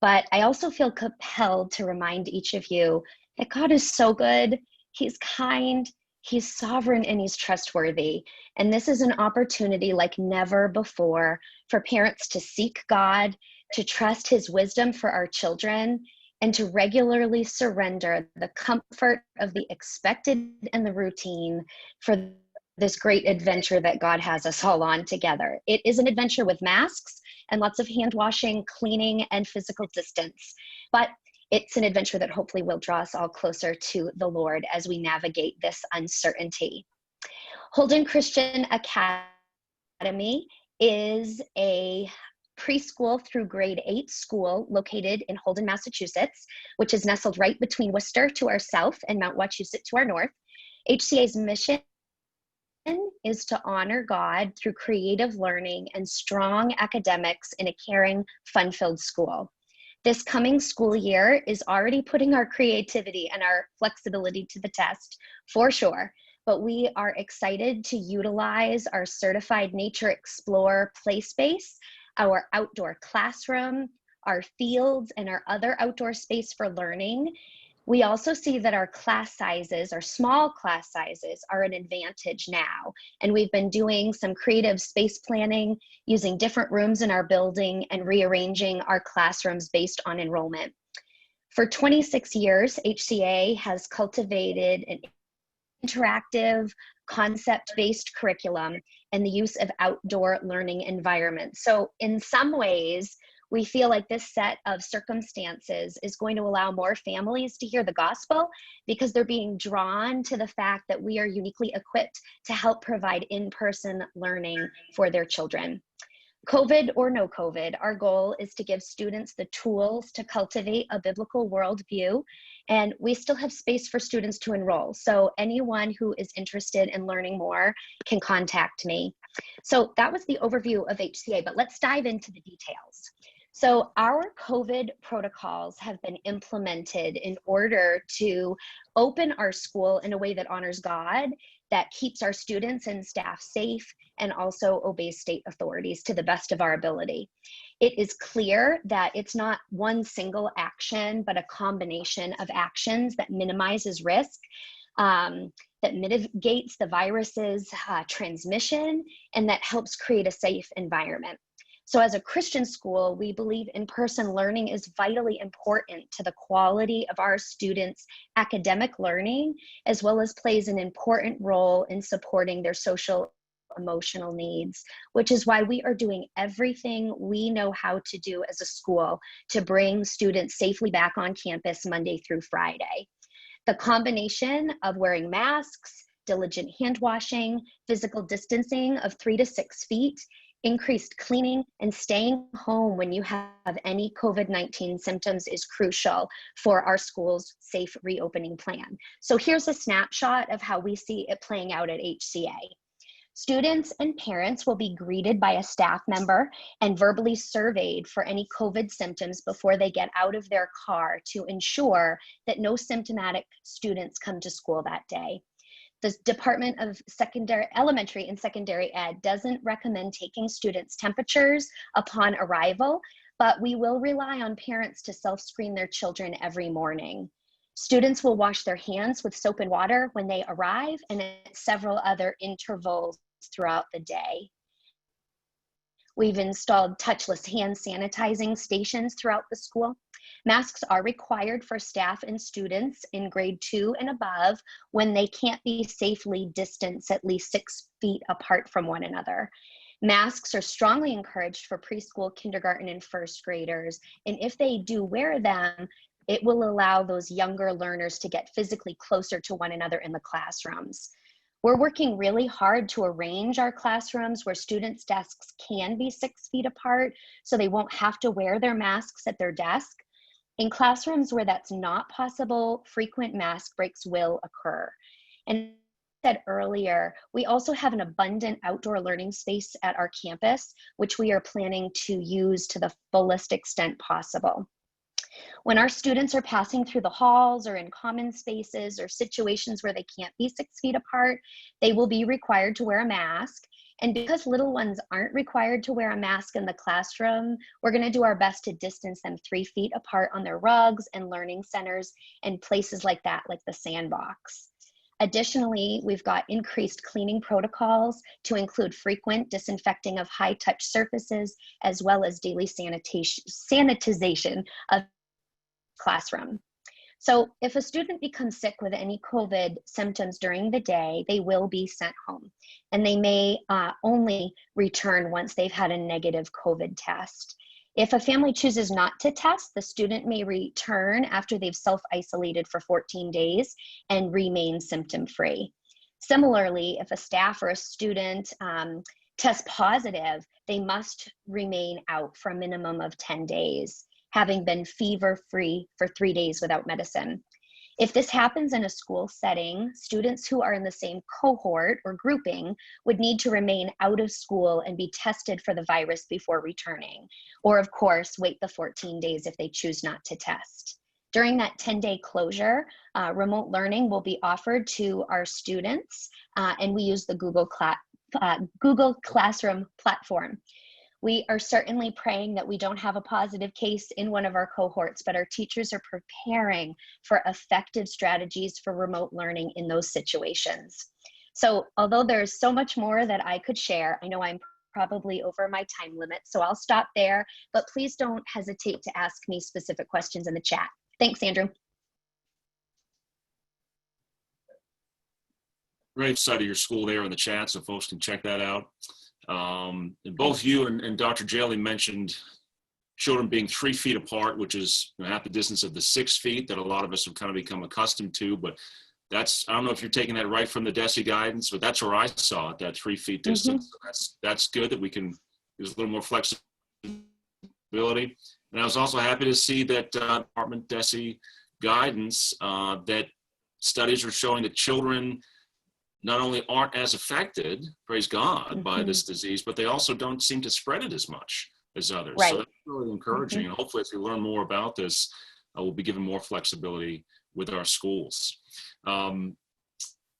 but I also feel compelled to remind each of you that God is so good, He's kind, He's sovereign, and He's trustworthy. And this is an opportunity like never before for parents to seek God, to trust His wisdom for our children, and to regularly surrender the comfort of the expected and the routine for this great adventure that God has us all on together. It is an adventure with masks and lots of hand washing, cleaning, and physical distance. But it's an adventure that hopefully will draw us all closer to the Lord as we navigate this uncertainty. Holden Christian Academy is a preschool through grade 8 school located in Holden, Massachusetts, which is nestled right between Worcester to our south and Mount Wachusett to our north. HCA's mission is to honor God through creative learning and strong academics in a caring, fun-filled school. This coming school year is already putting our creativity and our flexibility to the test, for sure, but we are excited to utilize our certified Nature Explorer play space, our outdoor classroom, our fields, and our other outdoor space for learning. We also see that our class sizes, our small class sizes, are an advantage now. And we've been doing some creative space planning using different rooms in our building and rearranging our classrooms based on enrollment. For 26 years, HCA has cultivated an interactive, concept-based curriculum, and the use of outdoor learning environments. So in some ways, we feel like this set of circumstances is going to allow more families to hear the gospel because they're being drawn to the fact that we are uniquely equipped to help provide in-person learning for their children. COVID or no COVID, our goal is to give students the tools to cultivate a biblical worldview, and we still have space for students to enroll. So anyone who is interested in learning more can contact me. So that was the overview of HCA, but let's dive into the details. So our COVID protocols have been implemented in order to open our school in a way that honors God, that keeps our students and staff safe, and also obeys state authorities to the best of our ability. It is clear that it's not one single action, but a combination of actions that minimizes risk, that mitigates the virus's transmission, and that helps create a safe environment. So as a Christian school, we believe in-person learning is vitally important to the quality of our students' academic learning, as well as plays an important role in supporting their social emotional needs, which is why we are doing everything we know how to do as a school to bring students safely back on campus Monday through Friday. The combination of wearing masks, diligent hand washing, physical distancing of 3 to 6 feet, increased cleaning, and staying home when you have any COVID-19 symptoms is crucial for our school's safe reopening plan. So here's a snapshot of how we see it playing out at HCA. Students and parents will be greeted by a staff member and verbally surveyed for any COVID symptoms before they get out of their car to ensure that no symptomatic students come to school that day. The Department of Elementary and Secondary Ed doesn't recommend taking students' temperatures upon arrival, but we will rely on parents to self-screen their children every morning. Students will wash their hands with soap and water when they arrive and at several other intervals throughout the day. We've installed touchless hand sanitizing stations throughout the school. Masks are required for staff and students in grade 2 and above when they can't be safely distanced at least 6 feet apart from one another. Masks are strongly encouraged for preschool, kindergarten, and first graders. And if they do wear them, it will allow those younger learners to get physically closer to one another in the classrooms. We're working really hard to arrange our classrooms where students' desks can be 6 feet apart so they won't have to wear their masks at their desk. In classrooms where that's not possible, frequent mask breaks will occur. And as I said earlier, we also have an abundant outdoor learning space at our campus, which we are planning to use to the fullest extent possible. When our students are passing through the halls or in common spaces or situations where they can't be 6 feet apart, they will be required to wear a mask. And because little ones aren't required to wear a mask in the classroom, we're going to do our best to distance them 3 feet apart on their rugs and learning centers and places like that, like the sandbox. Additionally, we've got increased cleaning protocols to include frequent disinfecting of high-touch surfaces, as well as daily sanitization of classroom. So if a student becomes sick with any COVID symptoms during the day, they will be sent home, and they may only return once they've had a negative COVID test. If a family chooses not to test, the student may return after they've self-isolated for 14 days and remain symptom-free. Similarly, if a staff or a student tests positive, they must remain out for a minimum of 10 days. Having been fever-free for 3 days without medicine. If this happens in a school setting, students who are in the same cohort or grouping would need to remain out of school and be tested for the virus before returning, or of course, wait the 14 days if they choose not to test. During that 10-day closure, remote learning will be offered to our students, and we use the Google Classroom platform. We are certainly praying that we don't have a positive case in one of our cohorts, but our teachers are preparing for effective strategies for remote learning in those situations. So although there's so much more that I could share, I know I'm probably over my time limit, so I'll stop there, but please don't hesitate to ask me specific questions in the chat. Thanks, Andrew. Great site of your school there in the chat, so folks can check that out. And both you and Dr. Jaley mentioned children being 3 feet apart, which is half the distance of the 6 feet that a lot of us have kind of become accustomed to. But that's, I don't know if you're taking that right from the DESE guidance, but that's where I saw it, that 3 feet distance. So that's good that we can, there's a little more flexibility. And I was also happy to see that Department DESE guidance, that studies are showing that children not only aren't as affected, praise God, by this disease, but they also don't seem to spread it as much as others. Right. So that's really encouraging. And hopefully as we learn more about this, we'll be given more flexibility with our schools. When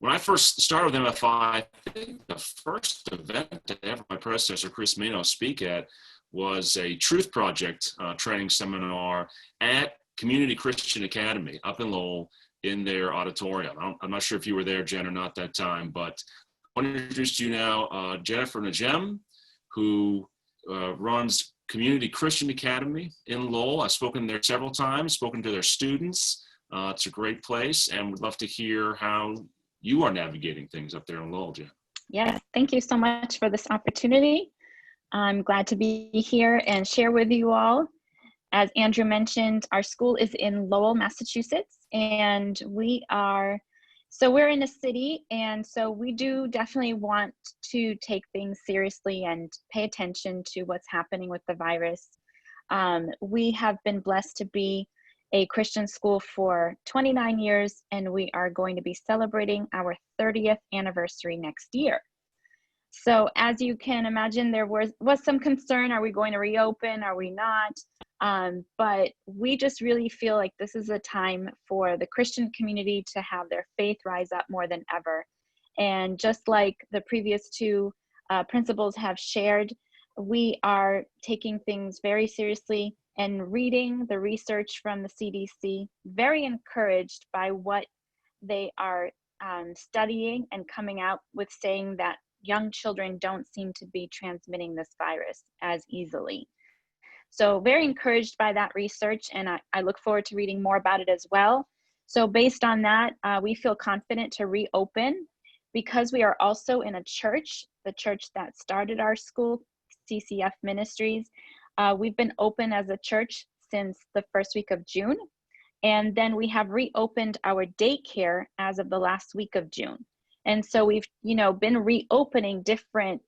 I first started with MFI, I think the first event to ever my predecessor, Chris Mino, speak at was a Truth Project training seminar at Community Christian Academy up in Lowell, in their auditorium. I'm not sure if you were there, Jen, or not that time, but I want to introduce to you now Jennifer Najem, who runs Community Christian Academy in Lowell. I've spoken there several times, spoken to their students. It's a great place, and would love to hear how you are navigating things up there in Lowell, Jen. Yes, thank you so much for this opportunity. I'm glad to be here and share with you all. As Andrew mentioned, our school is in Lowell, Massachusetts, and we're in a city, and so we do definitely want to take things seriously and pay attention to what's happening with the virus. We have been blessed to be a Christian school for 29 years, and we are going to be celebrating our 30th anniversary next year. So as you can imagine, there was some concern. Are we going to reopen? Are we not? But we just really feel like this is a time for the Christian community to have their faith rise up more than ever. And just like the previous two principals have shared, we are taking things very seriously and reading the research from the CDC, very encouraged by what they are studying and coming out with, saying that young children don't seem to be transmitting this virus as easily. So very encouraged by that research, and I look forward to reading more about it as well. So based on that, we feel confident to reopen because we are also in a church, the church that started our school, CCF Ministries. We've been open as a church since the first week of June, and then we have reopened our daycare as of the last week of June. And so we've, been reopening different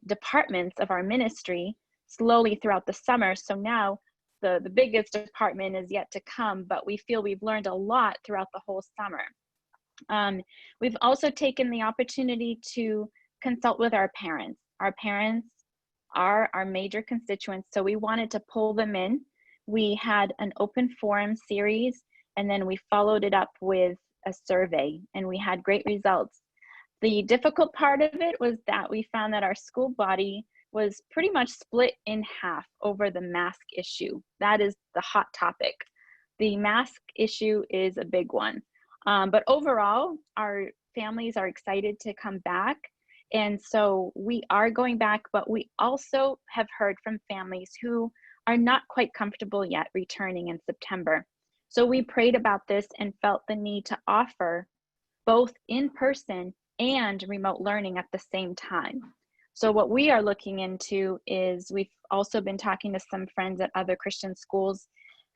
departments of our ministry slowly throughout the summer. So now the biggest department is yet to come, but we feel we've learned a lot throughout the whole summer. We've also taken the opportunity to consult with our parents. Our parents are our major constituents, so we wanted to pull them in. We had an open forum series, and then we followed it up with a survey, and we had great results. The difficult part of it was that we found that our school body was pretty much split in half over the mask issue. That is the hot topic. The mask issue is a big one. But overall, our families are excited to come back. And so we are going back, but we also have heard from families who are not quite comfortable yet returning in September. So we prayed about this and felt the need to offer both in-person and remote learning at the same time. So what we are looking into is, we've also been talking to some friends at other Christian schools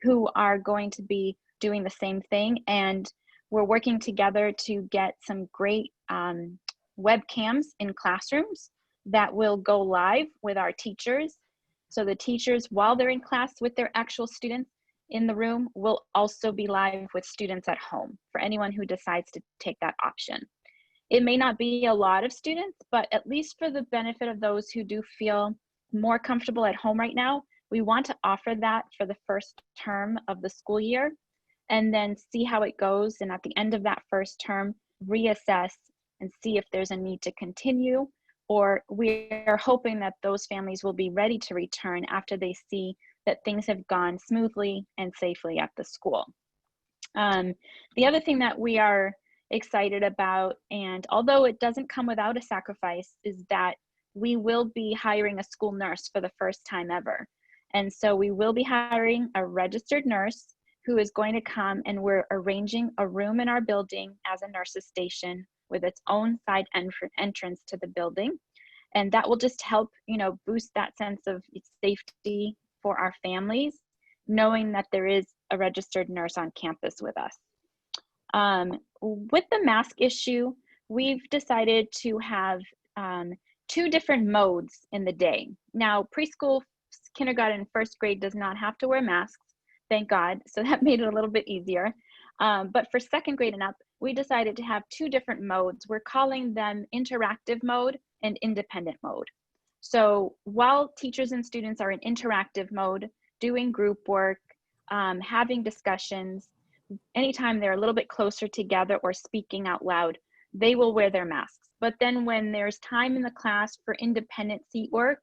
who are going to be doing the same thing. And we're working together to get some great webcams in classrooms that will go live with our teachers. So the teachers, while they're in class with their actual students in the room, will also be live with students at home for anyone who decides to take that option. It may not be a lot of students, but at least for the benefit of those who do feel more comfortable at home right now, we want to offer that for the first term of the school year, and then see how it goes. And at the end of that first term, reassess and see if there's a need to continue, or we are hoping that those families will be ready to return after they see that things have gone smoothly and safely at the school. The other thing that we are excited about, and although it doesn't come without a sacrifice, is that we will be hiring a school nurse for the first time ever. And so we will be hiring a registered nurse who is going to come, and we're arranging a room in our building as a nurse's station with its own side entrance to the building. And that will just help, boost that sense of safety for our families, knowing that there is a registered nurse on campus with us. With the mask issue, we've decided to have 2 different modes in the day. Now, preschool, kindergarten, and first grade does not have to wear masks, thank God. So that made it a little bit easier. But for second grade and up, we decided to have 2 different modes. We're calling them interactive mode and independent mode. So while teachers and students are in interactive mode, doing group work, having discussions, anytime they're a little bit closer together or speaking out loud, they will wear their masks. But then when there's time in the class for independent seat work,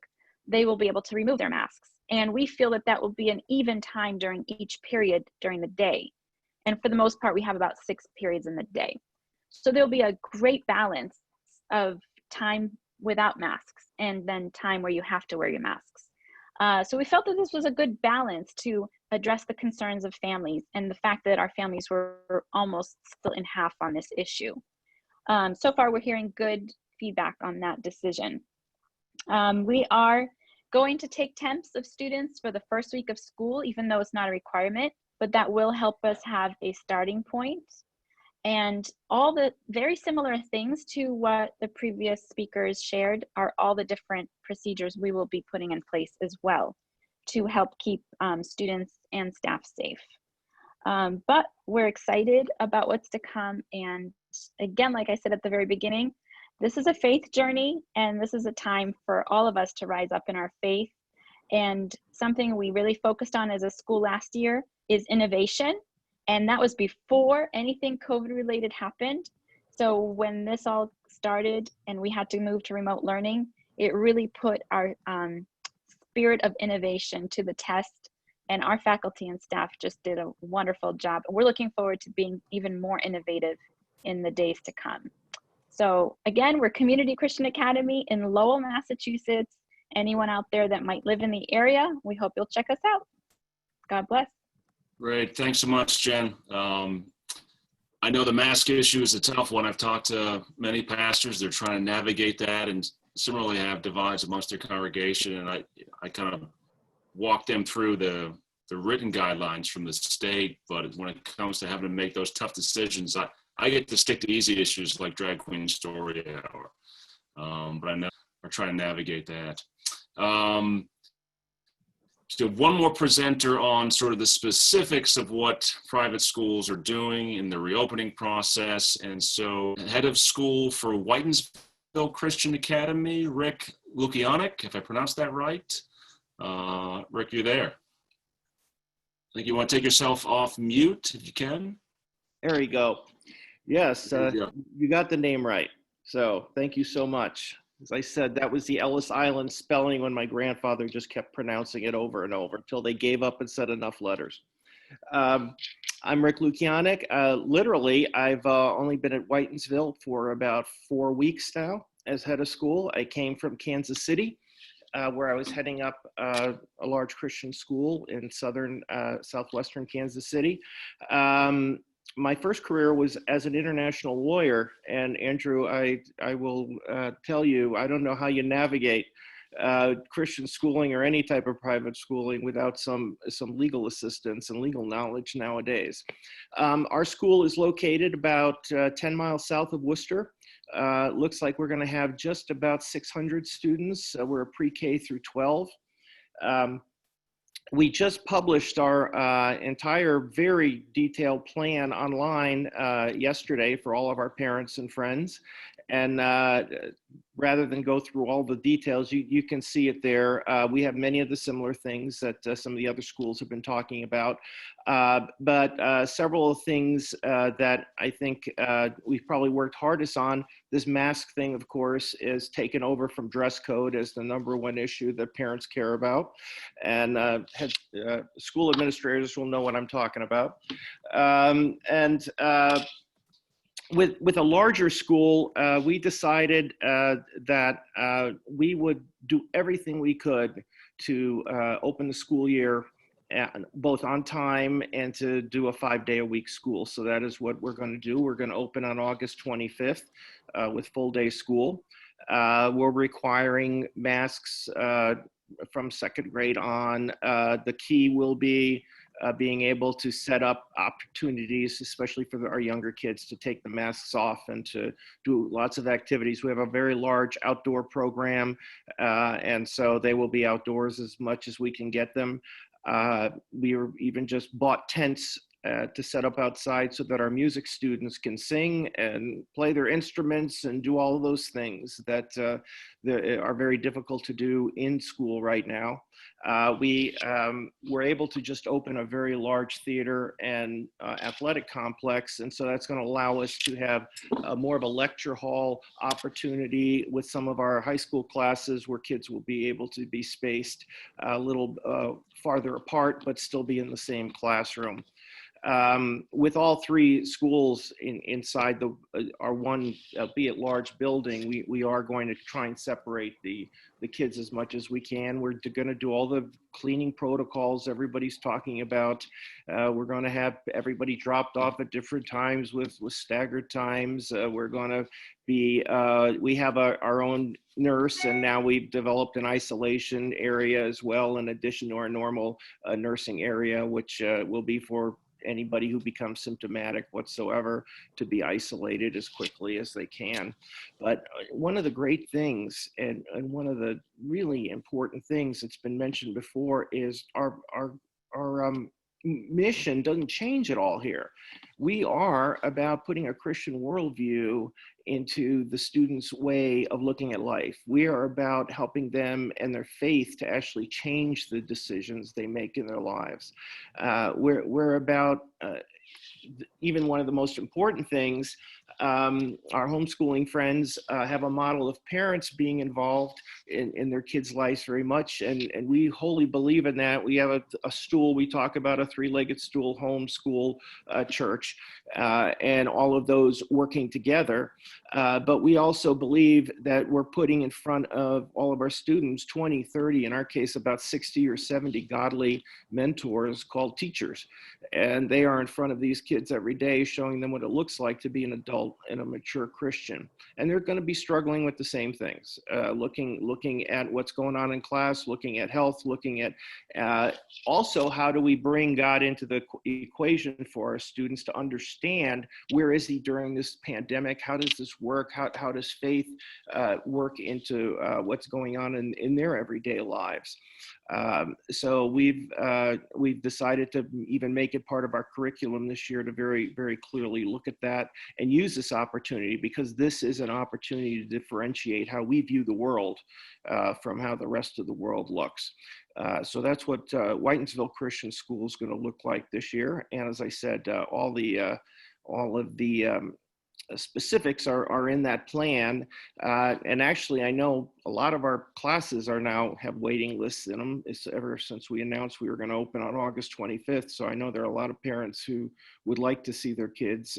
they will be able to remove their masks. And we feel that that will be an even time during each period during the day. And for the most part, we have about 6 periods in the day. So there'll be a great balance of time without masks and then time where you have to wear your masks. So we felt that this was a good balance to address the concerns of families and the fact that our families were almost still in half on this issue. So far, we're hearing good feedback on that decision. We are going to take temps of students for the first week of school, even though it's not a requirement, but that will help us have a starting point. And all the very similar things to what the previous speakers shared are all the different procedures we will be putting in place as well to help keep students and staff safe. But we're excited about what's to come. And again, like I said at the very beginning, this is a faith journey, and this is a time for all of us to rise up in our faith. And something we really focused on as a school last year is innovation. And that was before anything COVID related happened. So when this all started and we had to move to remote learning, it really put our spirit of innovation to the test. And our faculty and staff just did a wonderful job. We're looking forward to being even more innovative in the days to come. So again, we're Community Christian Academy in Lowell, Massachusetts. Anyone out there that might live in the area, we hope you'll check us out. God bless. Great. Thanks so much, Jen. I know the mask issue is a tough one. I've talked to many pastors. They're trying to navigate that and similarly have divides amongst their congregation. And I kind of walk them through the written guidelines from the state. But when it comes to having to make those tough decisions, I get to stick to easy issues like Drag Queen Story Hour. But I know we're trying to navigate that. So one more presenter on sort of the specifics of what private schools are doing in the reopening process. And so head of school for Whitensville Christian Academy, Rick Lukianek, if I pronounced that right. Rick, you there? I think you want to take yourself off mute if you can. There you go. Yes, you got the name right. So thank you so much. As I said, that was the Ellis Island spelling when my grandfather just kept pronouncing it over and over until they gave up and said enough letters. I'm Rick Lukianek. Literally, I've only been at Whitensville for about 4 weeks now as head of school. I came from Kansas City, where I was heading up a large Christian school in southwestern Kansas City. My first career was as an international lawyer, and Andrew, I will tell you, I don't know how you navigate Christian schooling or any type of private schooling without some legal assistance and legal knowledge nowadays. Our school is located about 10 miles south of Worcester. Looks like we're going to have just about 600 students. We're a pre-K through 12. We just published our entire very detailed plan online yesterday for all of our parents and friends. And rather than go through all the details, you can see it there. We have many of the similar things that some of the other schools have been talking about. But several of things that I think we've probably worked hardest on, this mask thing, of course, is taken over from dress code as the #1 issue that parents care about. And school administrators will know what I'm talking about. With a larger school, we decided that we would do everything we could to open the school year both on time and to do a 5-day-a-week school. So that is what we're going to do. We're going to open on August 25th with full-day school. We're requiring masks from 2nd grade on. The key will be being able to set up opportunities, especially for our younger kids, to take the masks off and to do lots of activities. We have a very large outdoor program, and so they will be outdoors as much as we can get them. We even just bought tents to set up outside so that our music students can sing and play their instruments and do all of those things that are very difficult to do in school right now. We were able to just open a very large theater and athletic complex, and so that's going to allow us to have more of a lecture hall opportunity with some of our high school classes where kids will be able to be spaced a little farther apart but still be in the same classroom. With all 3 schools inside our one, albeit large building, we are going to try and separate the kids as much as we can. We're going to do all the cleaning protocols everybody's talking about. We're going to have everybody dropped off at different times with staggered times. We're going to be, we have our own nurse, and now we've developed an isolation area as well, in addition to our normal nursing area, which will be for anybody who becomes symptomatic whatsoever to be isolated as quickly as they can. But one of the great things, and one of the really important things that's been mentioned before, is our mission doesn't change at all here. We are about putting a Christian worldview into the students' way of looking at life. We are about helping them and their faith to actually change the decisions they make in their lives. We're about, even one of the most important things, our homeschooling friends have a model of parents being involved in their kids' lives very much, and we wholly believe in that. We have a stool, we talk about a 3-legged stool homeschool church, and all of those working together. But we also believe that we're putting in front of all of our students 20, 30, in our case about 60 or 70 godly mentors called teachers. And they are in front of these kids every day, showing them what it looks like to be an adult and a mature Christian. And they're going to be struggling with the same things, looking at what's going on in class, looking at health, looking at also how do we bring God into the equation for our students to understand where is he during this pandemic, how does this work, how does faith work into what's going on in their everyday lives. So we've decided to even make it part of our curriculum this year to very, very clearly look at that and use this opportunity, because this is an opportunity to differentiate how we view the world from how the rest of the world looks. So that's what Whitensville Christian School is going to look like this year. And as I said, all of the specifics are in that plan. And actually, I know a lot of our classes have waiting lists in them. It's ever since we announced we were going to open on August 25th. So I know there are a lot of parents who would like to see their kids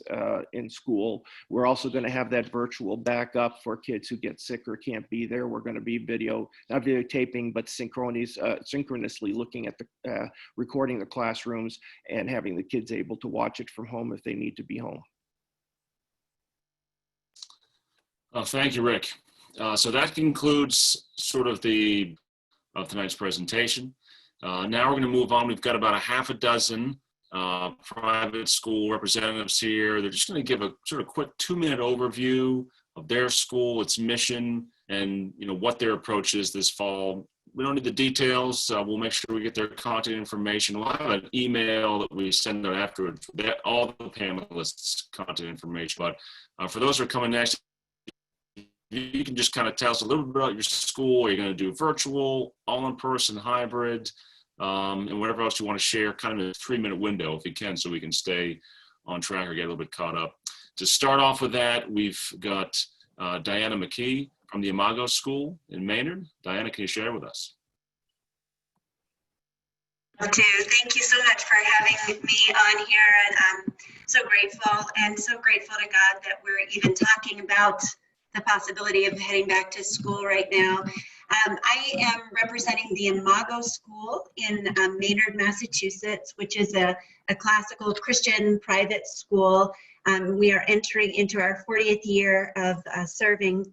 in school. We're also going to have that virtual backup for kids who get sick or can't be there. We're going to be not videotaping, but synchronously looking at the recording the classrooms and having the kids able to watch it from home if they need to be home. Thank you, Rick. So that concludes sort of tonight's presentation. Now we're going to move on. We've got about a half a dozen private school representatives here. They're just going to give a sort of quick 2-minute overview of their school, its mission, and what their approach is this fall. We don't need the details. We'll make sure we get their contact information. We'll have an email that we send out afterwards, all the panelists' contact information. But for those who are coming next, you can just kind of tell us a little bit about your school. Are you going to do virtual, all-in-person, hybrid, and whatever else you want to share, kind of in a 3-minute window if you can, so we can stay on track or get a little bit caught up. To start off with that, we've got Diana McKee from the Imago School in Maynard. Diana, can you share with us? Thank you so much for having me on here, and I'm so grateful to God that we're even talking about the possibility of heading back to school right now. I am representing the Imago School in Maynard, Massachusetts, which is a classical Christian private school. We are entering into our 40th year of serving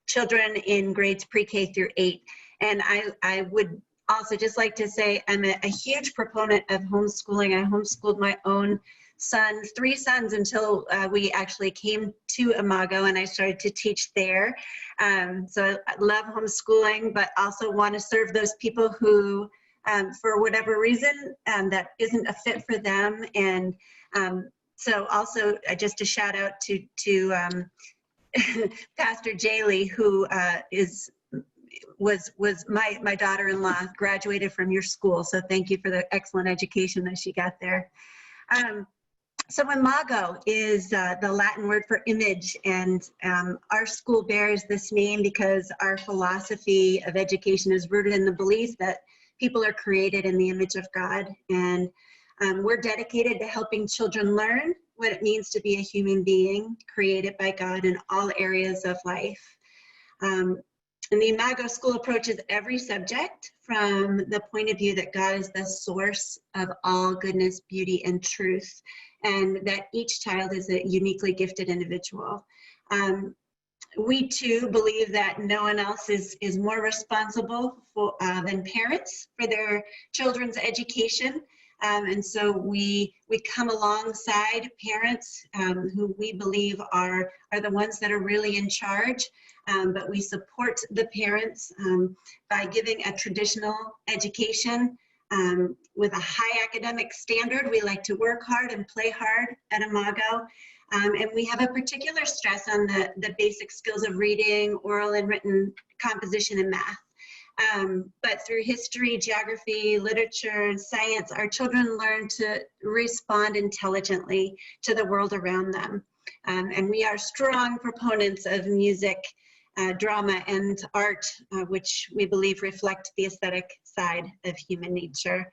children in grades pre-K through 8. And I would also just like to say I'm a huge proponent of homeschooling. I homeschooled my own sons, 3 sons, until we actually came to Imago and I started to teach there. So I love homeschooling, but also want to serve those people who, for whatever reason, that isn't a fit for them. And so also just a shout out to Pastor Jaylee, who was my daughter-in-law, graduated from your school. So thank you for the excellent education that she got there. So Imago is the Latin word for image, and our school bears this name because our philosophy of education is rooted in the belief that people are created in the image of God, and we're dedicated to helping children learn what it means to be a human being created by God in all areas of life. And the Imago School approaches every subject from the point of view that God is the source of all goodness, beauty, and truth, and that each child is a uniquely gifted individual. We too believe that no one else is more responsible than parents for their children's education. And so we come alongside parents who we believe are the ones that are really in charge, but we support the parents by giving a traditional education with a high academic standard. We like to work hard and play hard at Imago. And we have a particular stress on the basic skills of reading, oral and written composition, and math. But through history, geography, literature, and science, our children learn to respond intelligently to the world around them. And we are strong proponents of music, drama, and art, which we believe reflect the aesthetic side of human nature.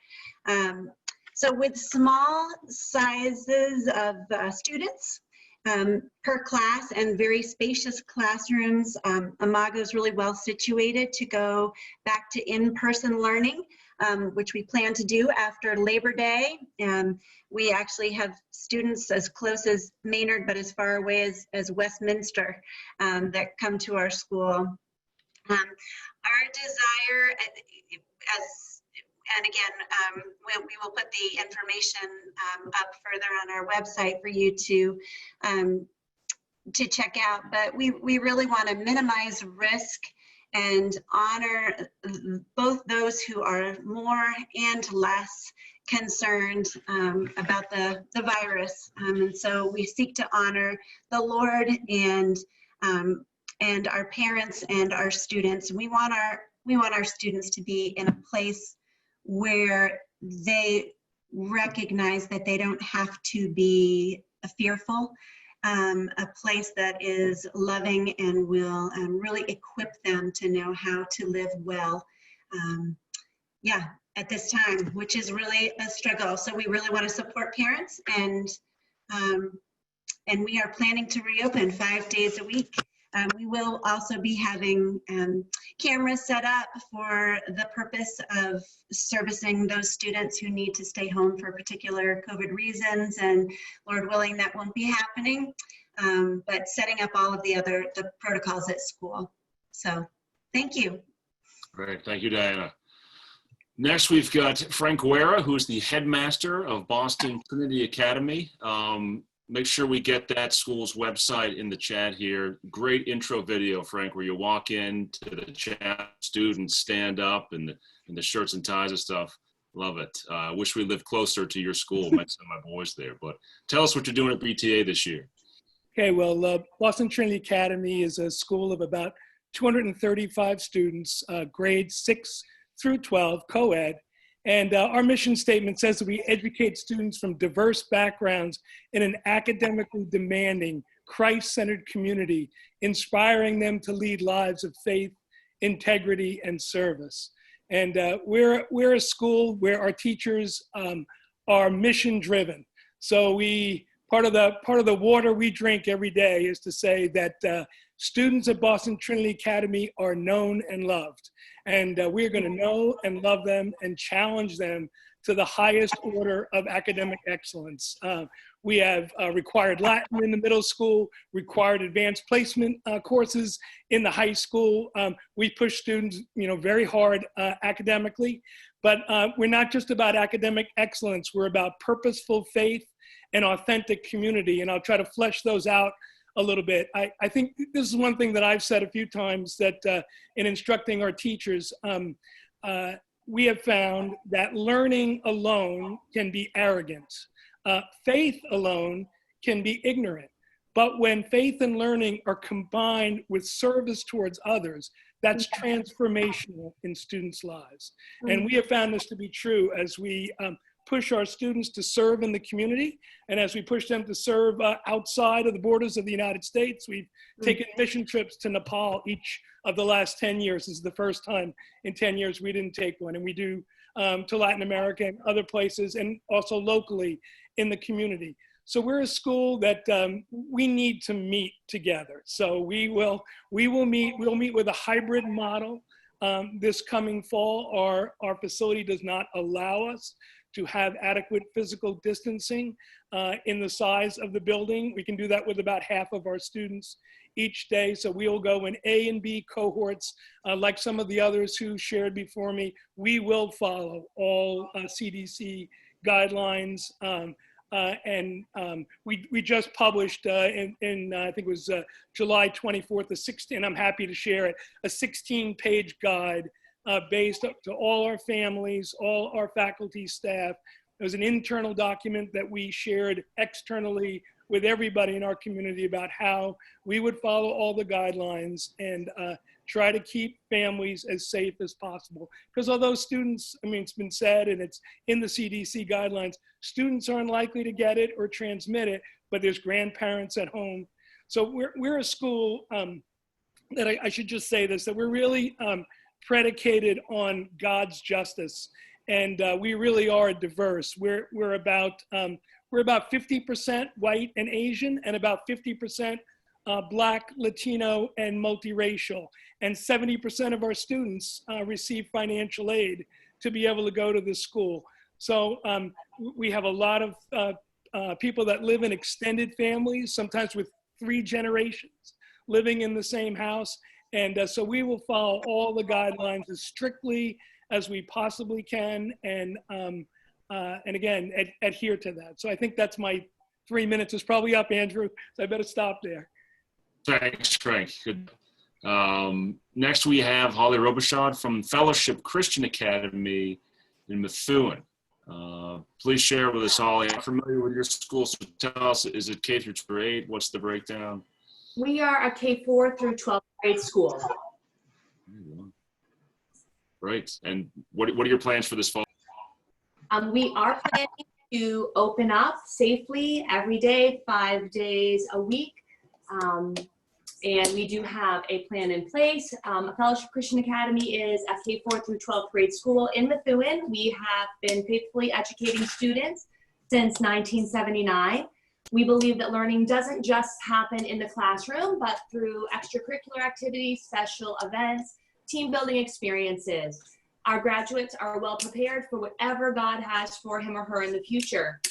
So with small sizes of students per class and very spacious classrooms, Imago is really well situated to go back to in-person learning, which we plan to do after Labor Day. We actually have students as close as Maynard, but as far away as Westminster that come to our school. Our desire, and again, we will put the information up further on our website for you to check out, but we really want to minimize risk and honor both those who are more and less concerned about the virus. And so we seek to honor the Lord and our parents and our students. We want our students to be in a place where they recognize that they don't have to be fearful, a place that is loving and will really equip them to know how to live well, at this time, which is really a struggle. So we really want to support parents, and we are planning to reopen 5 days a week. We will also be having cameras set up for the purpose of servicing those students who need to stay home for particular COVID reasons, and Lord willing, that won't be happening, but setting up all of the protocols at school. So thank you. Great, thank you, Diana. Next, we've got Frank Guerra, who's the headmaster of Boston Trinity Academy. Make sure we get that school's website in the chat here. Great intro video, Frank, where you walk in to the chat, students stand up, and the shirts and ties and stuff. Love it. I wish we lived closer to your school. Might send my boys there. But tell us what you're doing at BTA this year. Okay, well, Boston Trinity Academy is a school of about 235 students, grades 6 through 12, co-ed. And our mission statement says that we educate students from diverse backgrounds in an academically demanding, Christ-centered community, inspiring them to lead lives of faith, integrity, and service. And we're a school where our teachers are mission-driven. So part of the water we drink every day is to say that students at Boston Trinity Academy are known and loved. And we're going to know and love them and challenge them to the highest order of academic excellence. We have required Latin in the middle school, required advanced placement courses in the high school. We push students, very hard academically, but we're not just about academic excellence. We're about purposeful faith and authentic community. And I'll try to flesh those out a little bit. I think this is one thing that I've said a few times, that in instructing our teachers, we have found that learning alone can be arrogant. Faith alone can be ignorant. But when faith and learning are combined with service towards others, that's transformational in students' lives. And we have found this to be true as we push our students to serve in the community, and as we push them to serve outside of the borders of the United States. We've taken mission trips to Nepal each of the last 10 years. This is the first time in 10 years we didn't take one. And we do to Latin America and other places, and also locally in the community. So we're a school that we need to meet together. So we'll meet with a hybrid model this coming fall. Our facility does not allow us to have adequate physical distancing in the size of the building. We can do that with about half of our students each day. So we'll go in A and B cohorts, like some of the others who shared before me. We will follow all CDC guidelines. We just published I think it was July 24th, and I'm happy to share it, a 16-page guide based up to all our families, all our faculty, staff. It was an internal document that we shared externally with everybody in our community about how we would follow all the guidelines and try to keep families as safe as possible. Because although students, it's been said, and it's in the CDC guidelines, students are unlikely to get it or transmit it, but there's grandparents at home. So we're a school that I should just say this, that we're really predicated on God's justice. And we really are diverse. We're about 50% white and Asian, and about 50% Black, Latino, and multiracial. And 70% of our students receive financial aid to be able to go to this school. So we have a lot of people that live in extended families, sometimes with 3 generations living in the same house. And so we will follow all the guidelines as strictly as we possibly can, and again, adhere to that. So I think that's my 3 minutes. Is probably up, Andrew, so I better stop there. Thanks, Frank. Good. Next, we have Holly Robichaud from Fellowship Christian Academy in Methuen. Please share with us, Holly. I'm familiar with your school, so tell us, is it K through 8? What's the breakdown? We are a K4 through 12th grade school. Great. And what are your plans for this fall? We are planning to open up safely every day, 5 days a week. And we do have a plan in place. Fellowship Christian Academy is a K4 through 12th grade school in Methuen. We have been faithfully educating students since 1979. We believe that learning doesn't just happen in the classroom, but through extracurricular activities, special events, team building experiences. Our graduates are well prepared for whatever God has for him or her in the future,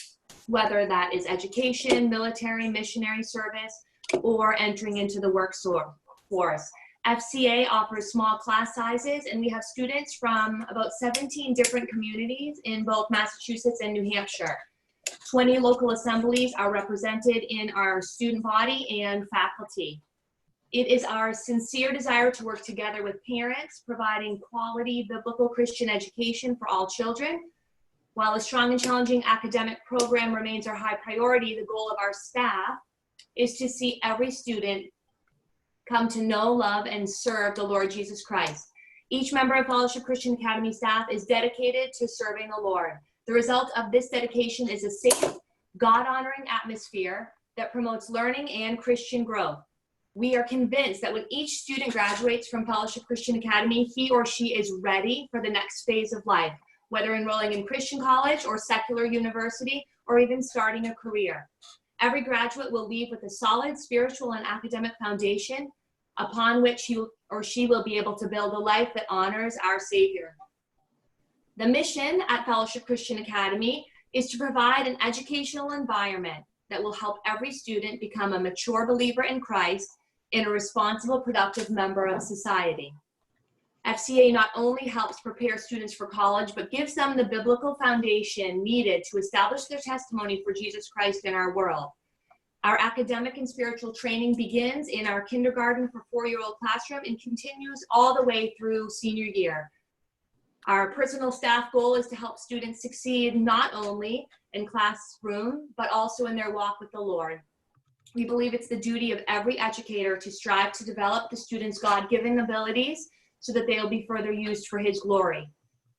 whether that is education, military, missionary service, or entering into the workforce. FCA offers small class sizes, and we have students from about 17 different communities in both Massachusetts and New Hampshire. 20 local assemblies are represented in our student body and faculty. It is our sincere desire to work together with parents, providing quality biblical Christian education for all children. While a strong and challenging academic program remains our high priority, the goal of our staff is to see every student come to know, love, and serve the Lord Jesus Christ. Each member of Fellowship Christian Academy staff is dedicated to serving the Lord. The result of this dedication is a safe, God-honoring atmosphere that promotes learning and Christian growth. We are convinced that when each student graduates from Fellowship Christian Academy, he or she is ready for the next phase of life, whether enrolling in Christian college or secular university, or even starting a career. Every graduate will leave with a solid spiritual and academic foundation, upon which he or she will be able to build a life that honors our Savior. The mission at Fellowship Christian Academy is to provide an educational environment that will help every student become a mature believer in Christ and a responsible, productive member of society. FCA not only helps prepare students for college, but gives them the biblical foundation needed to establish their testimony for Jesus Christ in our world. Our academic and spiritual training begins in our kindergarten for 4-year-old classroom and continues all the way through senior year. Our personal staff goal is to help students succeed not only in classroom, but also in their walk with the Lord. We believe it's the duty of every educator to strive to develop the students' God-given abilities so that they will be further used for His glory.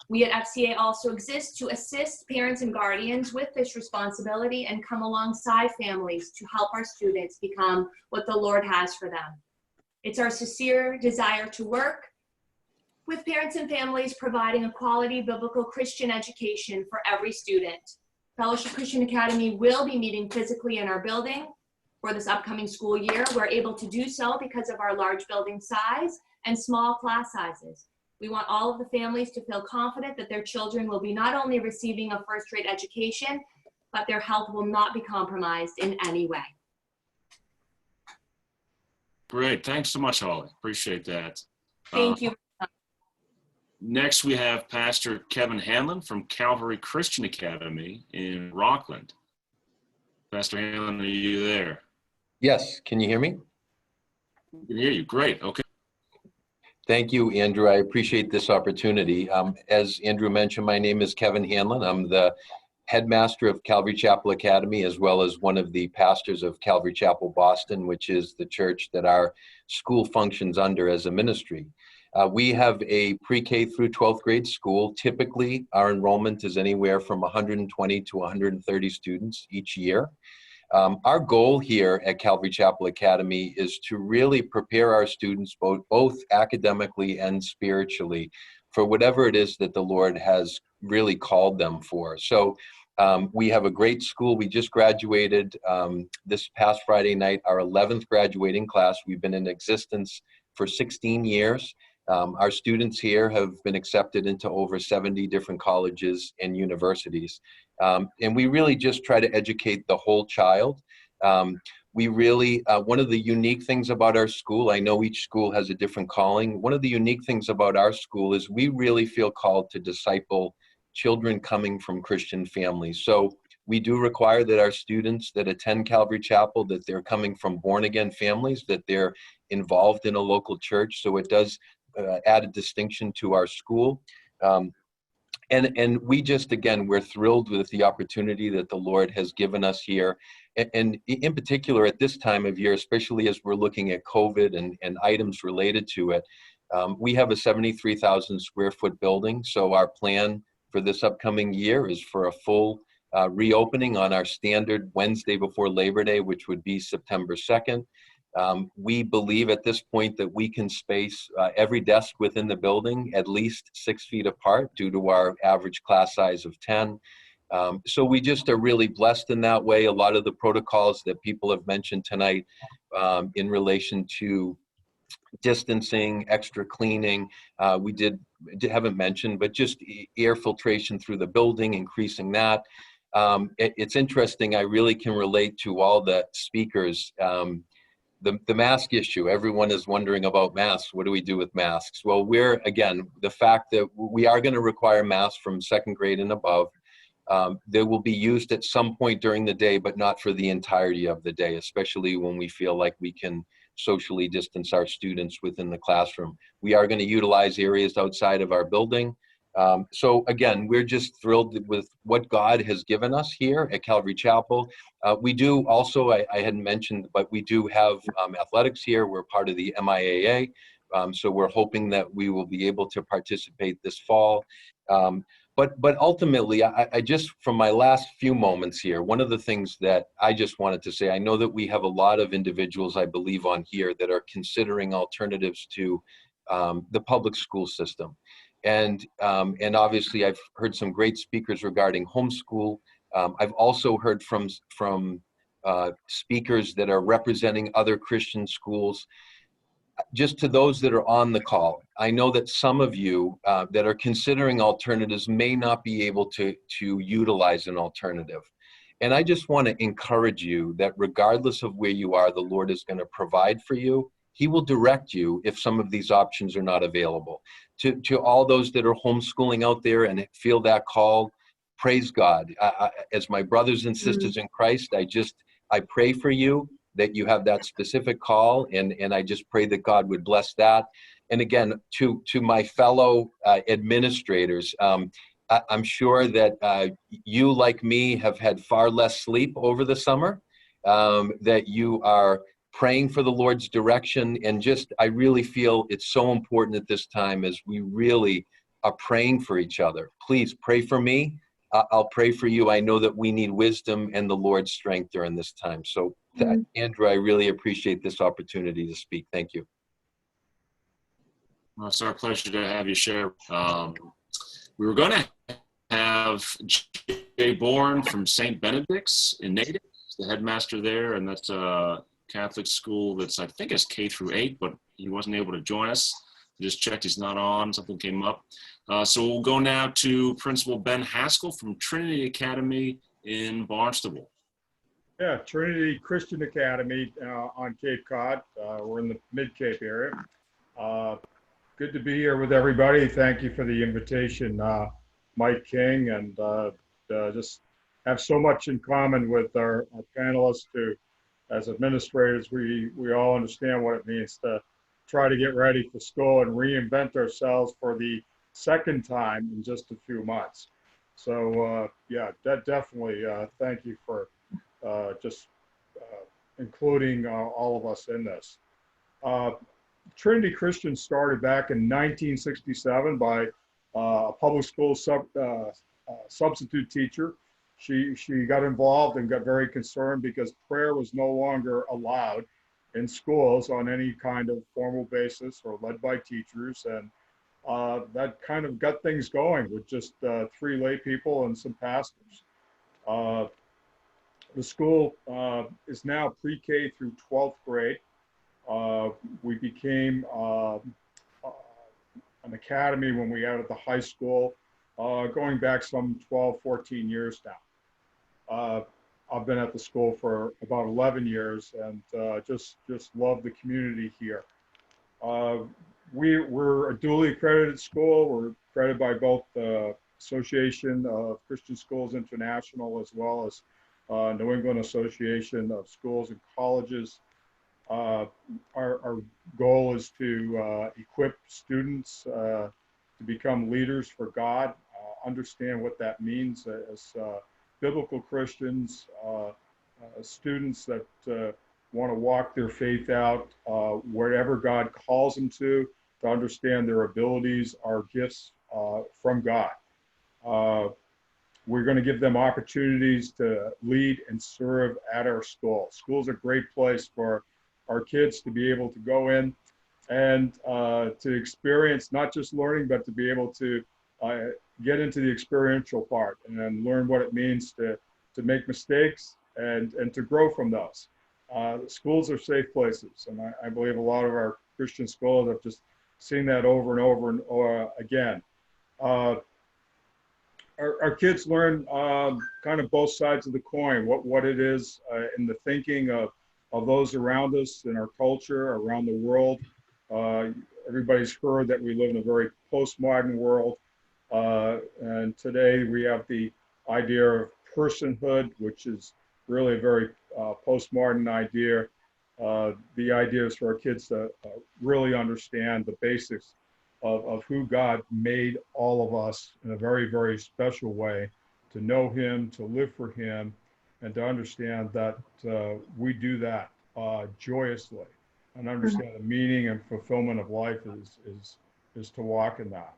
We at FCA also exist to assist parents and guardians with this responsibility and come alongside families to help our students become what the Lord has for them. It's our sincere desire to work with parents and families providing a quality biblical Christian education for every student. Fellowship Christian Academy will be meeting physically in our building for this upcoming school year. We're able to do so because of our large building size and small class sizes. We want all of the families to feel confident that their children will be not only receiving a first-rate education, but their health will not be compromised in any way. Great. Thanks so much, Holly. Appreciate that. Thank you. Next, we have Pastor Kevin Hanlon from Calvary Christian Academy in Rockland. Pastor Hanlon, are you there? Yes. Can you hear me? I can hear you. Great. Okay. Thank you, Andrew. I appreciate this opportunity. As Andrew mentioned, my name is Kevin Hanlon. I'm the headmaster of Calvary Chapel Academy, as well as one of the pastors of Calvary Chapel Boston, which is the church that our school functions under as a ministry. We have a pre-K through 12th grade school. Typically, our enrollment is anywhere from 120 to 130 students each year. Our goal here at Calvary Chapel Academy is to really prepare our students both academically and spiritually for whatever it is that the Lord has really called them for. So we have a great school. We just graduated this past Friday night, our 11th graduating class. We've been in existence for 16 years. Our students here have been accepted into over 70 different colleges and universities. And we really just try to educate the whole child. We really, one of the unique things about our school, I know each school has a different calling. One of the unique things about our school is we really feel called to disciple children coming from Christian families. So we do require that our students that attend Calvary Chapel, that they're coming from born-again families, that they're involved in a local church. So it does add a distinction to our school. And we just, again, we're thrilled with the opportunity that the Lord has given us here. And in particular, at this time of year, especially as we're looking at COVID and items related to it, we have a 73,000 square foot building. So our plan for this upcoming year is for a full reopening on our standard Wednesday before Labor Day, which would be September 2nd. We believe at this point that we can space every desk within the building at least 6 feet apart due to our average class size of 10. So we just are really blessed in that way. A lot of the protocols that people have mentioned tonight in relation to distancing, extra cleaning, we haven't mentioned, but just air filtration through the building, increasing that. It's interesting, I really can relate to all the speakers. The mask issue, everyone is wondering about masks. What do we do with masks? Well, again, the fact that we are going to require masks from 2nd grade and above. They will be used at some point during the day, but not for the entirety of the day, especially when we feel like we can socially distance our students within the classroom. We are going to utilize areas outside of our building. So again, we're just thrilled with what God has given us here at Calvary Chapel. We do also, I hadn't mentioned, but we do have athletics here. We're part of the MIAA. So we're hoping that we will be able to participate this fall. But ultimately, I just, from my last few moments here, one of the things that I just wanted to say, I know that we have a lot of individuals, I believe, on here that are considering alternatives to the public school system. And obviously, I've heard some great speakers regarding homeschool. I've also heard from speakers that are representing other Christian schools. just to those that are on the call, I know that some of you that are considering alternatives may not be able to utilize an alternative. And I just want to encourage you that regardless of where you are, the Lord is going to provide for you. He will direct you if some of these options are not available. To all those that are homeschooling out there and feel that call, praise God. As my brothers and sisters in Christ, I pray for you that you have that specific call, and I just pray that God would bless that. And again, to my fellow administrators, I'm sure that you, like me, have had far less sleep over the summer, that you are praying for the Lord's direction. And just, I really feel it's so important at this time as we really are praying for each other. Please pray for me. I'll pray for you. I know that we need wisdom and the Lord's strength during this time. So, Andrew, I really appreciate this opportunity to speak. Thank you. Well, it's our pleasure to have you share. We were going to have Jay Bourne from St. Benedict's in Natick, the headmaster there, and that's a Catholic school that's, I think, is K through 8, but he wasn't able to join us. I just checked, he's not on, something came up. So we'll go now to Principal Ben Haskell from Trinity Academy in Barnstable. Yeah, Trinity Christian Academy on Cape Cod. We're in the Mid-Cape area. Good to be here with everybody. Thank you for the invitation, Mike King, and just have so much in common with our panelists who, as administrators, we all understand what it means to try to get ready for school and reinvent ourselves for the second time in just a few months. So yeah, that definitely thank you for just including all of us in this. Trinity Christian started back in 1967 by a public school substitute teacher. She got involved and got very concerned because prayer was no longer allowed in schools on any kind of formal basis or led by teachers, and that kind of got things going with just 3 lay people and some pastors. The school is now pre-K through 12th grade. We became an academy when we added the high school, going back some 12, 14 years now. I've been at the school for about 11 years and just love the community here. We're a duly accredited school. We're accredited by both the Association of Christian Schools International as well as New England Association of Schools and Colleges. Our goal is to equip students to become leaders for God, understand what that means as biblical Christians, students that want to walk their faith out wherever God calls them to understand their abilities are gifts from God. We're going to give them opportunities to lead and serve at our school. School's a great place for our kids to be able to go in and to experience not just learning, but to be able to get into the experiential part and then learn what it means to make mistakes and to grow from those. Schools are safe places, and I believe a lot of our Christian schools have just seen that over and over and again. Our kids learn kind of both sides of the coin, what it is in the thinking of those around us in our culture, around the world. Everybody's heard that we live in a very postmodern world. And today we have the idea of personhood, which is really a very postmodern idea. The idea is for our kids to really understand the basics of who God made all of us in a very, very special way, to know Him, to live for Him, and to understand that we do that joyously, and understand the meaning and fulfillment of life is to walk in that.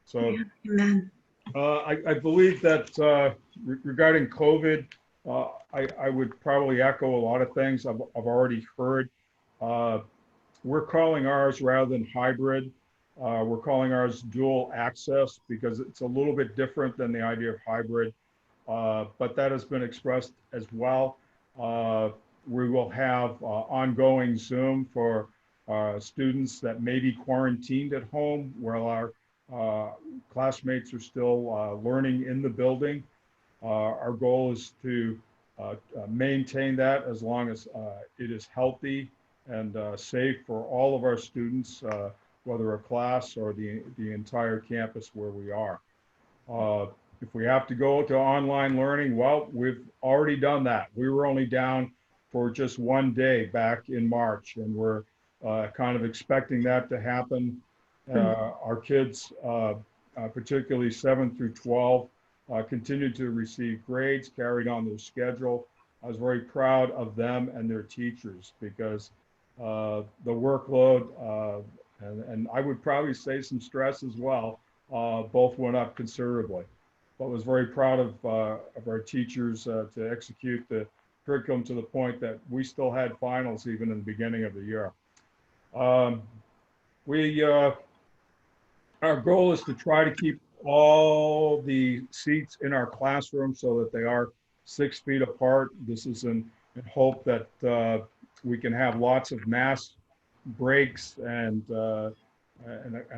So, Amen. I believe that regarding COVID, I would probably echo a lot of things I've already heard. We're calling ours, rather than hybrid, we're calling ours dual access, because it's a little bit different than the idea of hybrid, but that has been expressed as well. We will have ongoing Zoom for students that may be quarantined at home while our classmates are still learning in the building. Our goal is to maintain that as long as it is healthy and safe for all of our students, whether a class or the entire campus where we are. If we have to go to online learning, well, we've already done that. We were only down for just one day back in March, and we're kind of expecting that to happen. Our kids, particularly 7 through 12, continued to receive grades, carried on their schedule. I was very proud of them and their teachers because the workload, and I would probably say some stress as well, both went up considerably. But was very proud of our teachers to execute the curriculum to the point that we still had finals even in the beginning of the year. Our goal is to try to keep all the seats in our classroom so that they are 6 feet apart. This is in hope that we can have lots of mass breaks and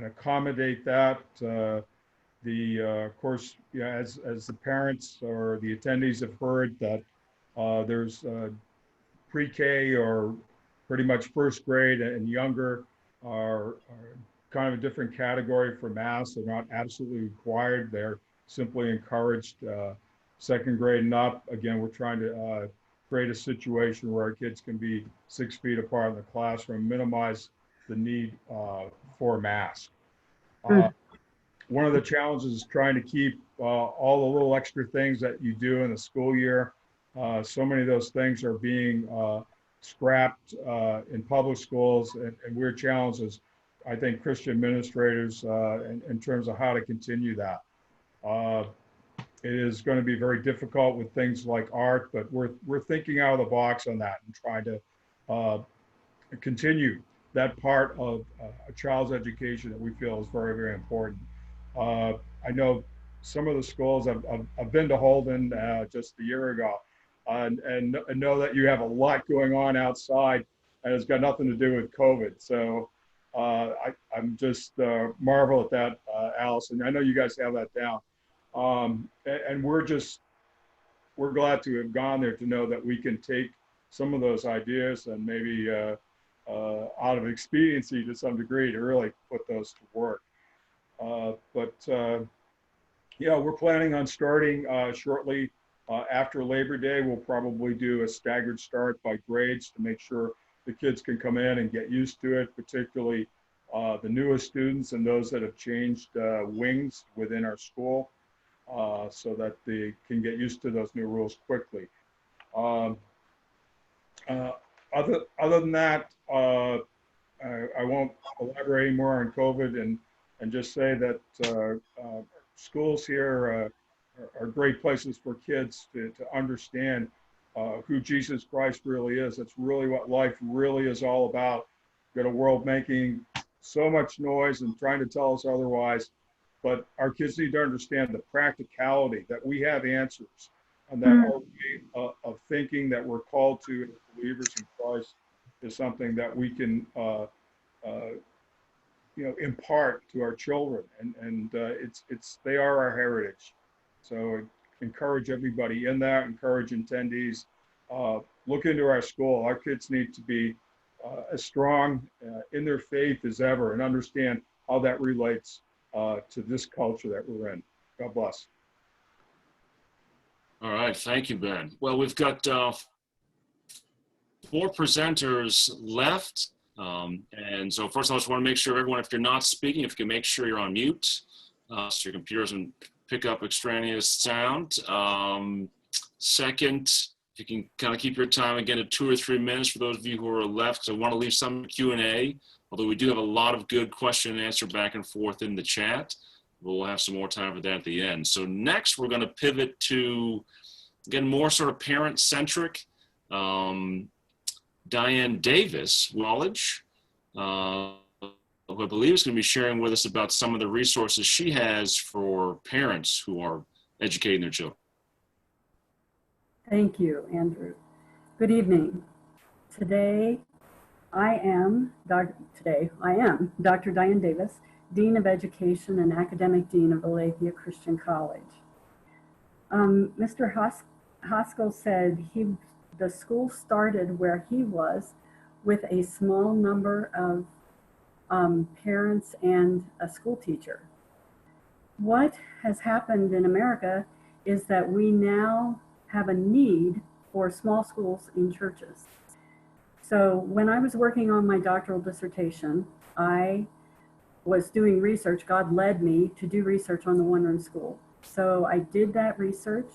accommodate that. Of course, yeah, as the parents or the attendees have heard that there's pre-K or pretty much first grade and younger are kind of a different category for mass. They're not absolutely required. They're simply encouraged. Second grade and up, again, we're trying to create a situation where our kids can be 6 feet apart in the classroom, minimize the need for masks. One of the challenges is trying to keep all the little extra things that you do in the school year. So many of those things are being scrapped in public schools, and we're challenged as, I think, Christian administrators in terms of how to continue that. It is going to be very difficult with things like art, but we're thinking out of the box on that and trying to continue that part of a child's education that we feel is very, very important. I know some of the schools, I've been to Holden just a year ago, and know that you have a lot going on outside, and it's got nothing to do with COVID. So I'm just marvel at that, Alison. I know you guys have that down. And we're glad to have gone there to know that we can take some of those ideas and maybe out of expediency to some degree to really put those to work. Yeah, we're planning on starting shortly after Labor Day. We'll probably do a staggered start by grades to make sure the kids can come in and get used to it, particularly the newest students and those that have changed wings within our school, so that they can get used to those new rules quickly. Other than that, I won't elaborate anymore on COVID and just say that schools here are great places for kids to understand who Jesus Christ really is. That's really what life really is all about. We've got a world making so much noise and trying to tell us otherwise, but our kids need to understand the practicality that we have answers, and that our way of thinking that we're called to as believers in Christ is something that we can impart to our children, and they are our heritage. So encourage everybody in that, encourage attendees, look into our school. Our kids need to be as strong in their faith as ever and understand how that relates to this culture that we're in. God bless. All right, thank you, Ben. Well, we've got 4 presenters left. And so first of all, I just want to make sure everyone, if you're not speaking, if you can make sure you're on mute, so your computer doesn't pick up extraneous sound. Second, if you can kind of keep your time again at 2 or 3 minutes for those of you who are left, because I want to leave some Q&A, although we do have a lot of good question and answer back and forth in the chat. We'll have some more time for that at the end. So next, we're going to pivot to, again, more sort of parent-centric. Diane Davis, Wallage, who I believe is going to be sharing with us about some of the resources she has for parents who are educating their children. Thank you, Andrew. Good evening. Today, I am Dr. Diane Davis, Dean of Education and Academic Dean of Aletheia Christian College. Mr. Hoskell said the school started where he was with a small number of parents and a school teacher. What has happened in America is that we now have a need for small schools in churches. So when I was working on my doctoral dissertation, I was doing research. God led me to do research on the one-room school. So I did that research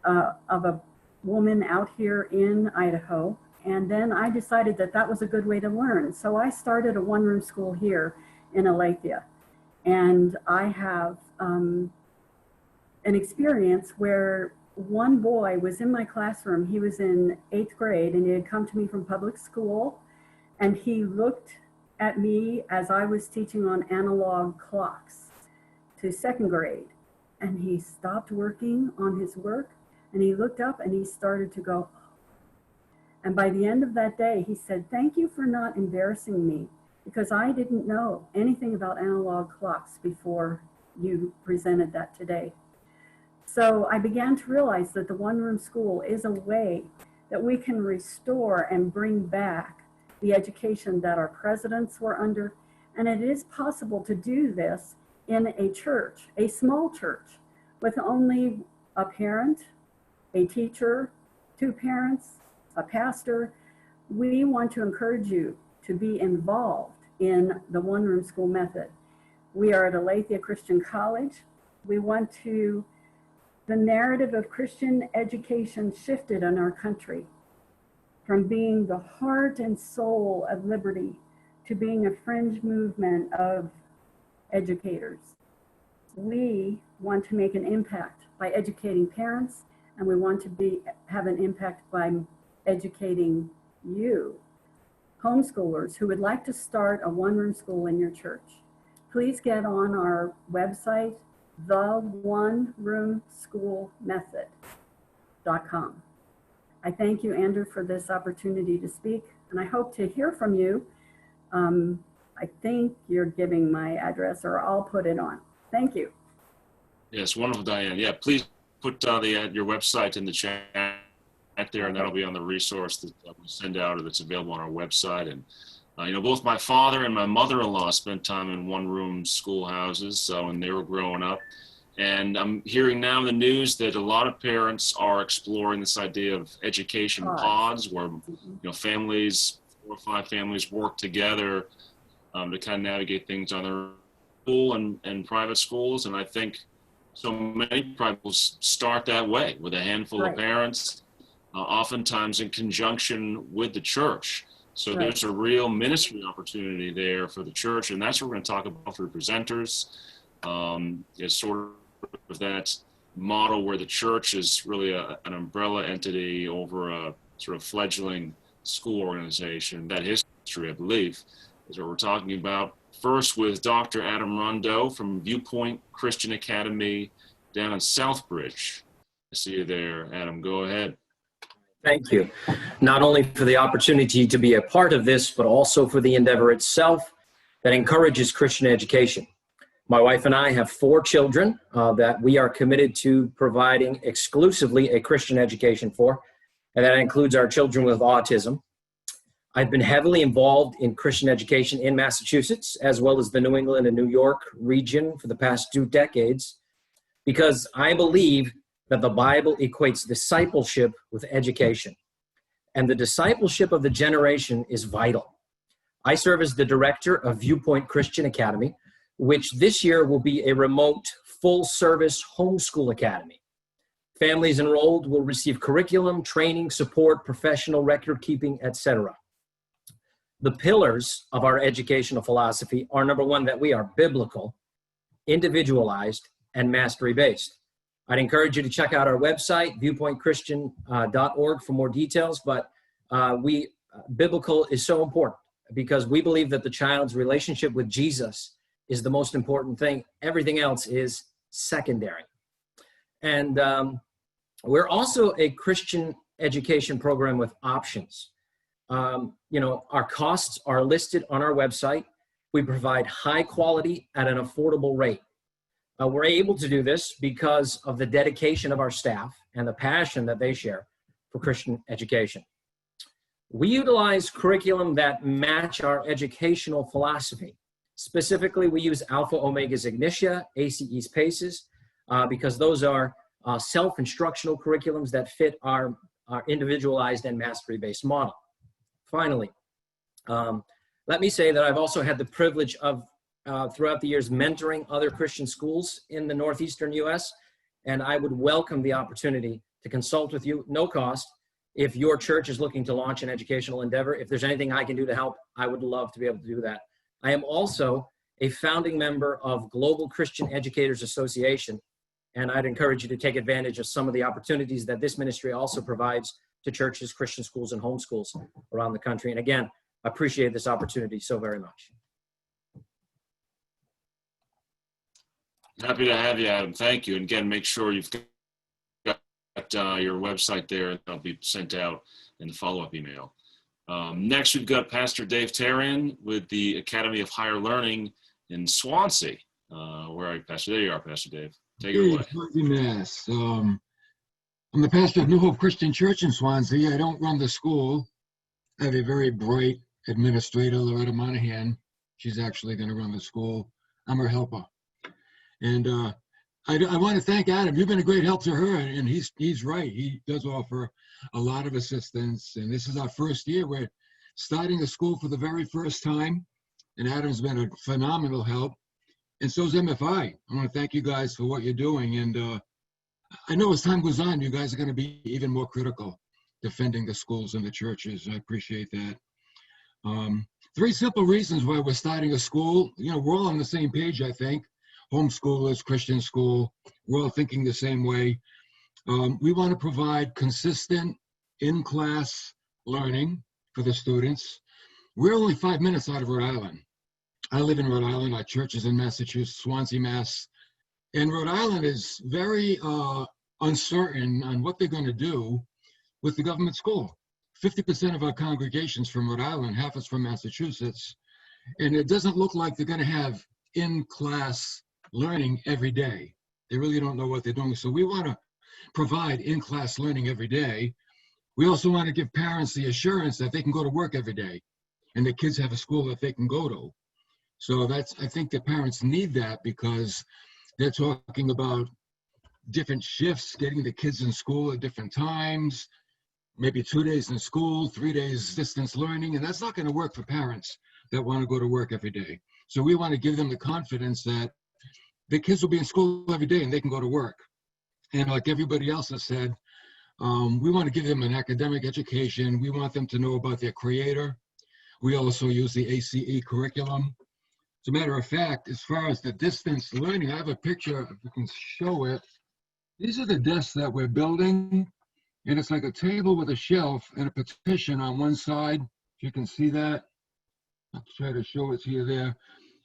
of a woman out here in Idaho, and then I decided that that was a good way to learn. So I started a one-room school here in Aletheia, and I have an experience where one boy was in my classroom. He was in 8th grade, and he had come to me from public school, and he looked at me as I was teaching on analog clocks to 2nd grade, and he stopped working on his work, and he looked up and he started to go. And by the end of that day, he said, "Thank you for not embarrassing me, because I didn't know anything about analog clocks before you presented that today." So I began to realize that the one-room school is a way that we can restore and bring back the education that our presidents were under. And it is possible to do this in a church, a small church, with only a parent, a teacher, 2 parents, a pastor. We want to encourage you to be involved in the one-room school method. We are at Aletheia Christian College. The narrative of Christian education shifted in our country from being the heart and soul of liberty to being a fringe movement of educators. We want to make an impact by educating parents, and we want to have an impact by educating you, homeschoolers who would like to start a one-room school in your church. Please get on our website, theoneroomschoolmethod.com. I thank you, Andrew, for this opportunity to speak, and I hope to hear from you. I think you're giving my address, or I'll put it on. Thank you. Yes, wonderful, Diane. Yeah, please put your website in the chat there, and that'll be on the resource that we send out, or that's available on our website. And both my father and my mother-in-law spent time in one-room schoolhouses when they were growing up. And I'm hearing now in the news that a lot of parents are exploring this idea of education pods, where families, 4 or 5 families, work together to kind of navigate things on their school and private schools. And I think so many private schools start that way, with a handful of parents, oftentimes in conjunction with the church. So there's a real ministry opportunity there for the church, and that's what we're going to talk about through presenters. It's sort of that model where the church is really an umbrella entity over a sort of fledgling school organization. That history, I believe, is what we're talking about. First with Dr. Adam Rondo from Viewpoint Christian Academy down in Southbridge. I see you there, Adam. Go ahead. Thank you. Not only for the opportunity to be a part of this, but also for the endeavor itself that encourages Christian education. My wife and I have 4 children that we are committed to providing exclusively a Christian education for, and that includes our children with autism. I've been heavily involved in Christian education in Massachusetts, as well as the New England and New York region for the past 2 decades, because I believe that the Bible equates discipleship with education, and the discipleship of the generation is vital. I serve as the director of Viewpoint Christian Academy, which this year will be a remote, full-service homeschool academy. Families enrolled will receive curriculum, training, support, professional record-keeping, etc. The pillars of our educational philosophy are, number 1, that we are biblical, individualized, and mastery-based. I'd encourage you to check out our website, viewpointchristian.org, for more details, but biblical is so important because we believe that the child's relationship with Jesus is the most important thing. Everything else is secondary. And we're also a Christian education program with options. Our costs are listed on our website. We provide high quality at an affordable rate. We're able to do this because of the dedication of our staff and the passion that they share for Christian education. We utilize curriculum that match our educational philosophy. Specifically, we use Alpha Omega's Ignitia, ACE's PACES, because those are self-instructional curriculums that fit our individualized and mastery-based model. Finally, let me say that I've also had the privilege of, throughout the years, mentoring other Christian schools in the northeastern U.S., and I would welcome the opportunity to consult with you, no cost, if your church is looking to launch an educational endeavor. If there's anything I can do to help, I would love to be able to do that. I am also a founding member of Global Christian Educators Association, and I'd encourage you to take advantage of some of the opportunities that this ministry also provides to churches, Christian schools, and homeschools around the country. And again, I appreciate this opportunity so very much. Happy to have you, Adam. Thank you. And again, make sure you've got your website there, and that'll be sent out in the follow-up email. Next, we've got Pastor Dave Tarian with the Academy of Higher Learning in Swansea. Where are you, Pastor? There you are, Pastor Dave. Take it away. Yes. I'm the pastor of New Hope Christian Church in Swansea. I don't run the school. I have a very bright administrator, Loretta Monahan. She's actually going to run the school. I'm her helper. And I want to thank Adam. You've been a great help to her, and he's right. He does offer a lot of assistance. And this is our first year. We're starting a school for the very first time, and Adam's been a phenomenal help. And so is MFI. I want to thank you guys for what you're doing. And I know as time goes on, you guys are going to be even more critical defending the schools and the churches. I appreciate that. 3 simple reasons why we're starting a school. We're all on the same page, I think. Homeschoolers, Christian school, we're all thinking the same way. We want to provide consistent in-class learning for the students. We're only 5 minutes out of Rhode Island. I live in Rhode Island. Our church is in Massachusetts, Swansea, Mass. And Rhode Island is very uncertain on what they're going to do with the government school. 50% of our congregation's from Rhode Island, half is from Massachusetts. And it doesn't look like they're going to have in-class learning every day. They really don't know what they're doing. So we want to provide in-class learning every day. We also want to give parents the assurance that they can go to work every day and the kids have a school that they can go to. So I think the parents need that because they're talking about different shifts, getting the kids in school at different times, maybe 2 days in school, 3 days distance learning, and that's not going to work for parents that want to go to work every day. So we want to give them the confidence that the kids will be in school every day and they can go to work. And like everybody else has said, we want to give them an academic education. We want them to know about their creator. We also use the ACE curriculum. As a matter of fact, as far as the distance learning, I have a picture, if you can show it. These are the desks that we're building. And it's like a table with a shelf and a petition on one side. If you can see that. I'll try to show it to you there.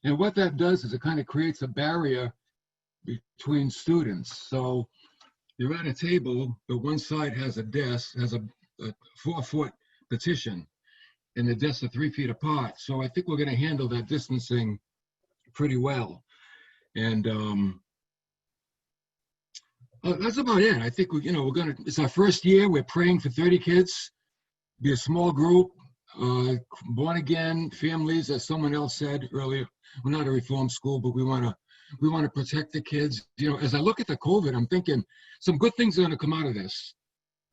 And what that does is it kind of creates a barrier between students. So you're at a table, but one side has a desk, has a 4-foot petition, and the desks are 3 feet apart. So I think we're going to handle that distancing pretty well. And that's about it. I think it's our first year. We're praying for 30 kids, be a small group, born again families, as someone else said earlier. We're not a reform school, but we want to protect the kids. As I look at the COVID, I'm thinking some good things are going to come out of this.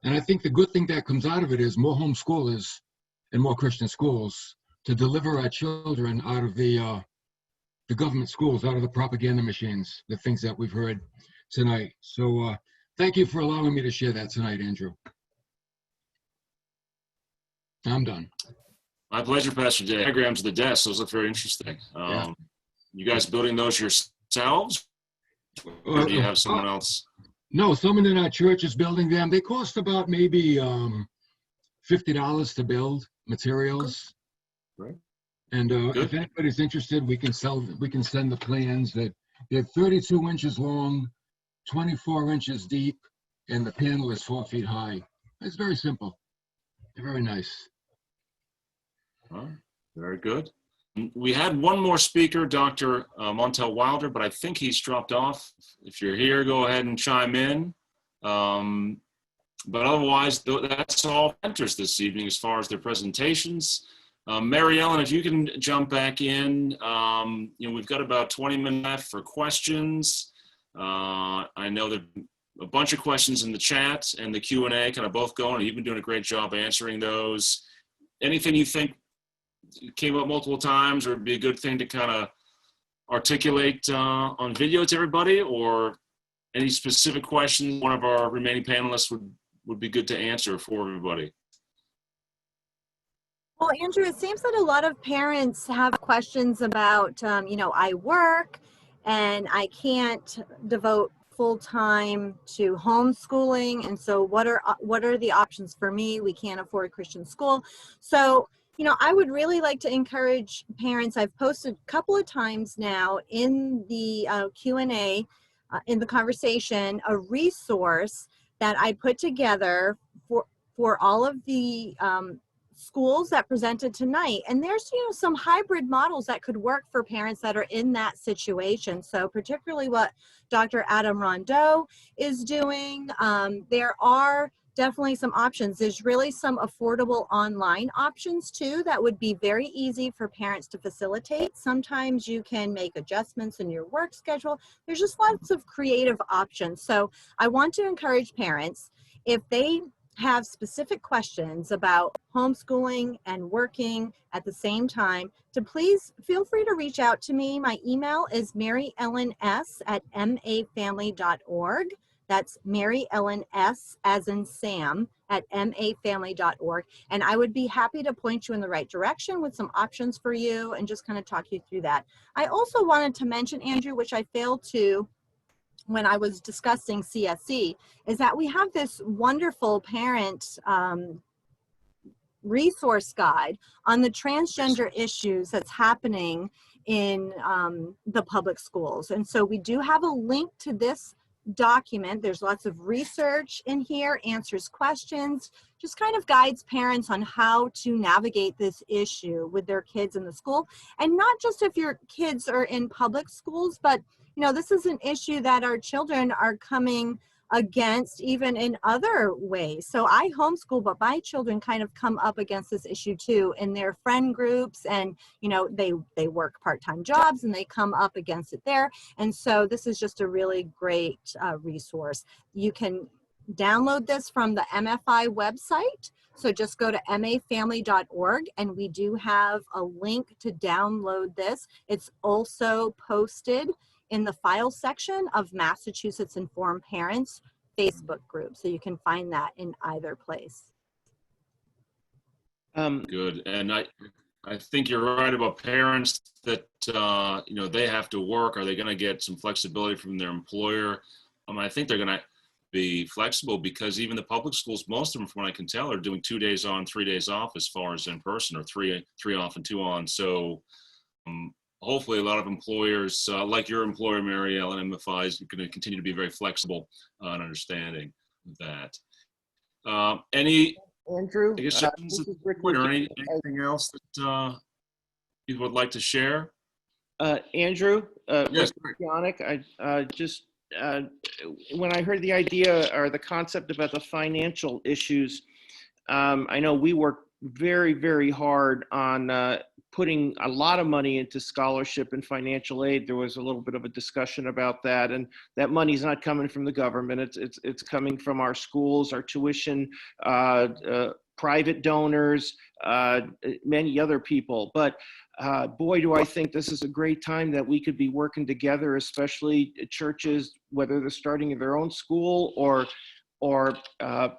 And I think the good thing that comes out of it is more homeschoolers and more Christian schools to deliver our children out of the government schools, out of the propaganda machines, the things that we've heard tonight. So thank you for allowing me to share that tonight, Andrew. I'm done. My pleasure, Pastor Jay. Diagrams of the desks, those look very interesting. Yeah. You guys building those yourselves? Or do you have someone else? No, someone in our church is building them. They cost about maybe $50 to build materials. Right. And if anybody's interested, we can send the plans. They're 32 inches long, 24 inches deep, and the panel is 4 feet high. It's very simple. They're very nice. All right, very good. We had one more speaker, Dr. Montel Wilder, but I think he's dropped off. If you're here, go ahead and chime in. But otherwise, that's all enters this evening as far as their presentations. Mary Ellen, if you can jump back in, we've got about 20 minutes left for questions. I know there are a bunch of questions in the chat and the Q&A kind of both going, and you've been doing a great job answering those. Anything you think came up multiple times or would be a good thing to kind of articulate on video to everybody, or any specific questions one of our remaining panelists would be good to answer for everybody? Well, Andrew, it seems that a lot of parents have questions about, I work and I can't devote full time to homeschooling. And so what are the options for me? We can't afford Christian school. So, I would really like to encourage parents. I've posted a couple of times now in the Q&A, in the conversation, a resource that I put together for all of the schools that presented tonight. And there's, some hybrid models that could work for parents that are in that situation. So particularly what Dr. Adam Rondo is doing, there are definitely some options. There's really some affordable online options too that would be very easy for parents to facilitate. Sometimes you can make adjustments in your work schedule. There's just lots of creative options. So I want to encourage parents, if they have specific questions about homeschooling and working at the same time, to please feel free to reach out to me. My email is maryellens@mafamily.org. That's Mary Ellen S. as in Sam at mafamily.org. And I would be happy to point you in the right direction with some options for you and just kind of talk you through that. I also wanted to mention, Andrew, which I failed to when I was discussing CSE, is that we have this wonderful parent resource guide on the transgender issues that's happening in the public schools. And so we do have a link to this document. There's lots of research in here, answers questions, just kind of guides parents on how to navigate this issue with their kids in the school. And not just if your kids are in public schools, but this is an issue that our children are coming against even in other ways. So I homeschool, but my children kind of come up against this issue too in their friend groups, and they work part-time jobs and they come up against it there. And so this is just a really great resource. You can download this from the MFI website. So just go to mafamily.org, and we do have a link to download this. It's also posted in the file section of Massachusetts Informed Parents Facebook group. So you can find that in either place. Good. And I think you're right about parents that, they have to work. Are they going to get some flexibility from their employer? I think they're going to be flexible, because even the public schools, most of them, from what I can tell, are doing 2 days on, 3 days off as far as in person, or three off and 2 on. So hopefully a lot of employers, like your employer, Mary Ellen, MFI, is going to continue to be very flexible on understanding that. Any, Andrew, or anything else that you would like to share? Andrew, yes. Yannick, when I heard the idea or the concept about the financial issues, I know we work very, very hard on putting a lot of money into scholarship and financial aid. There was a little bit of a discussion about that, and that money's not coming from the government. It's coming from our schools, our tuition, private donors, many other people. But boy, do I think this is a great time that we could be working together, especially churches, whether they're starting their own school or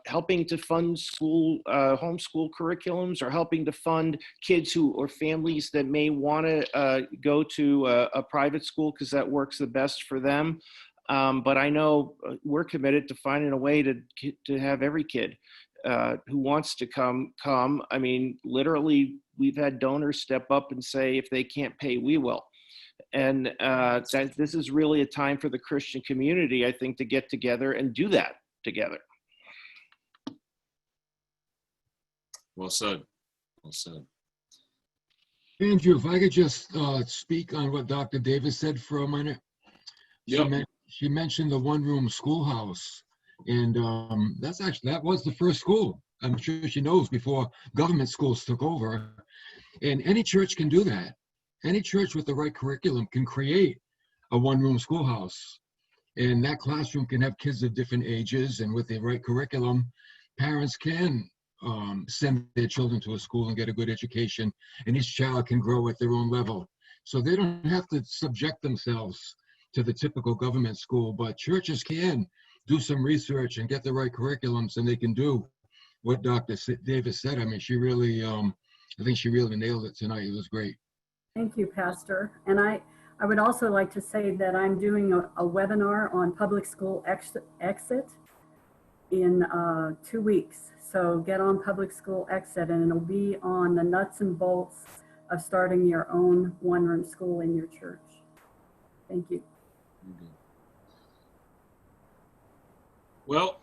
helping to fund school, homeschool curriculums, or helping to fund kids or families that may want to go to a private school because that works the best for them. But I know we're committed to finding a way to have every kid who wants to come. I mean, literally, we've had donors step up and say, if they can't pay, we will. And this is really a time for the Christian community, I think, to get together and do that together. Well said. Well said. Andrew, if I could just speak on what Dr. Davis said for a minute. Yep. She mentioned the one-room schoolhouse, and that was the first school. I'm sure she knows, before government schools took over. And any church can do that. Any church with the right curriculum can create a one-room schoolhouse. And that classroom can have kids of different ages, and with the right curriculum, parents can send their children to a school and get a good education, and each child can grow at their own level. So they don't have to subject themselves to the typical government school, but churches can do some research and get the right curriculums, and they can do what Dr. Davis said. I mean, she really, I think she really nailed it tonight. It was great. Thank you, Pastor. And I would also like to say that I'm doing a webinar on public school exit in 2 weeks. So get on public school exit, and it'll be on the nuts and bolts of starting your own one-room school in your church. Thank you. Well,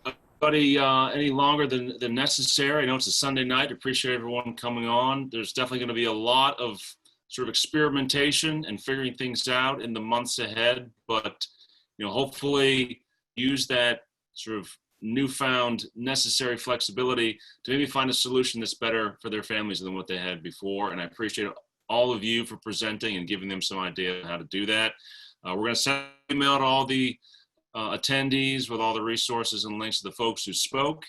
everybody, any longer than necessary. I know it's a Sunday night. Appreciate everyone coming on. There's definitely going to be a lot of sort of experimentation and figuring things out in the months ahead. But, you know, hopefully use that sort of newfound necessary flexibility to maybe find a solution that's better for their families than what they had before. And I appreciate all of you for presenting and giving them some idea of how to do that. We're going to send an email to all the attendees with all the resources and links to the folks who spoke.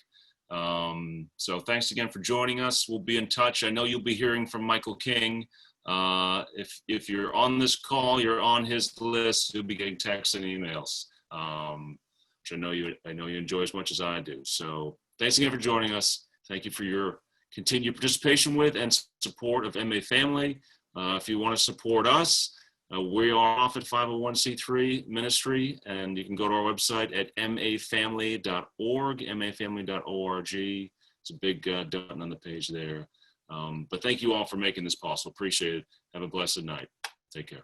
So thanks again for joining us. We'll be in touch. I know you'll be hearing from Michael King. If you're on this call, you're on his list. You'll be getting texts and emails, which I know you enjoy as much as I do. So thanks again for joining us. Thank you for your continued participation with and support of MA Family. If you want to support us, we are off at 501c3 ministry, and you can go to our website at mafamily.org, mafamily.org. It's a big button on the page there. But thank you all for making this possible. Appreciate it. Have a blessed night. Take care.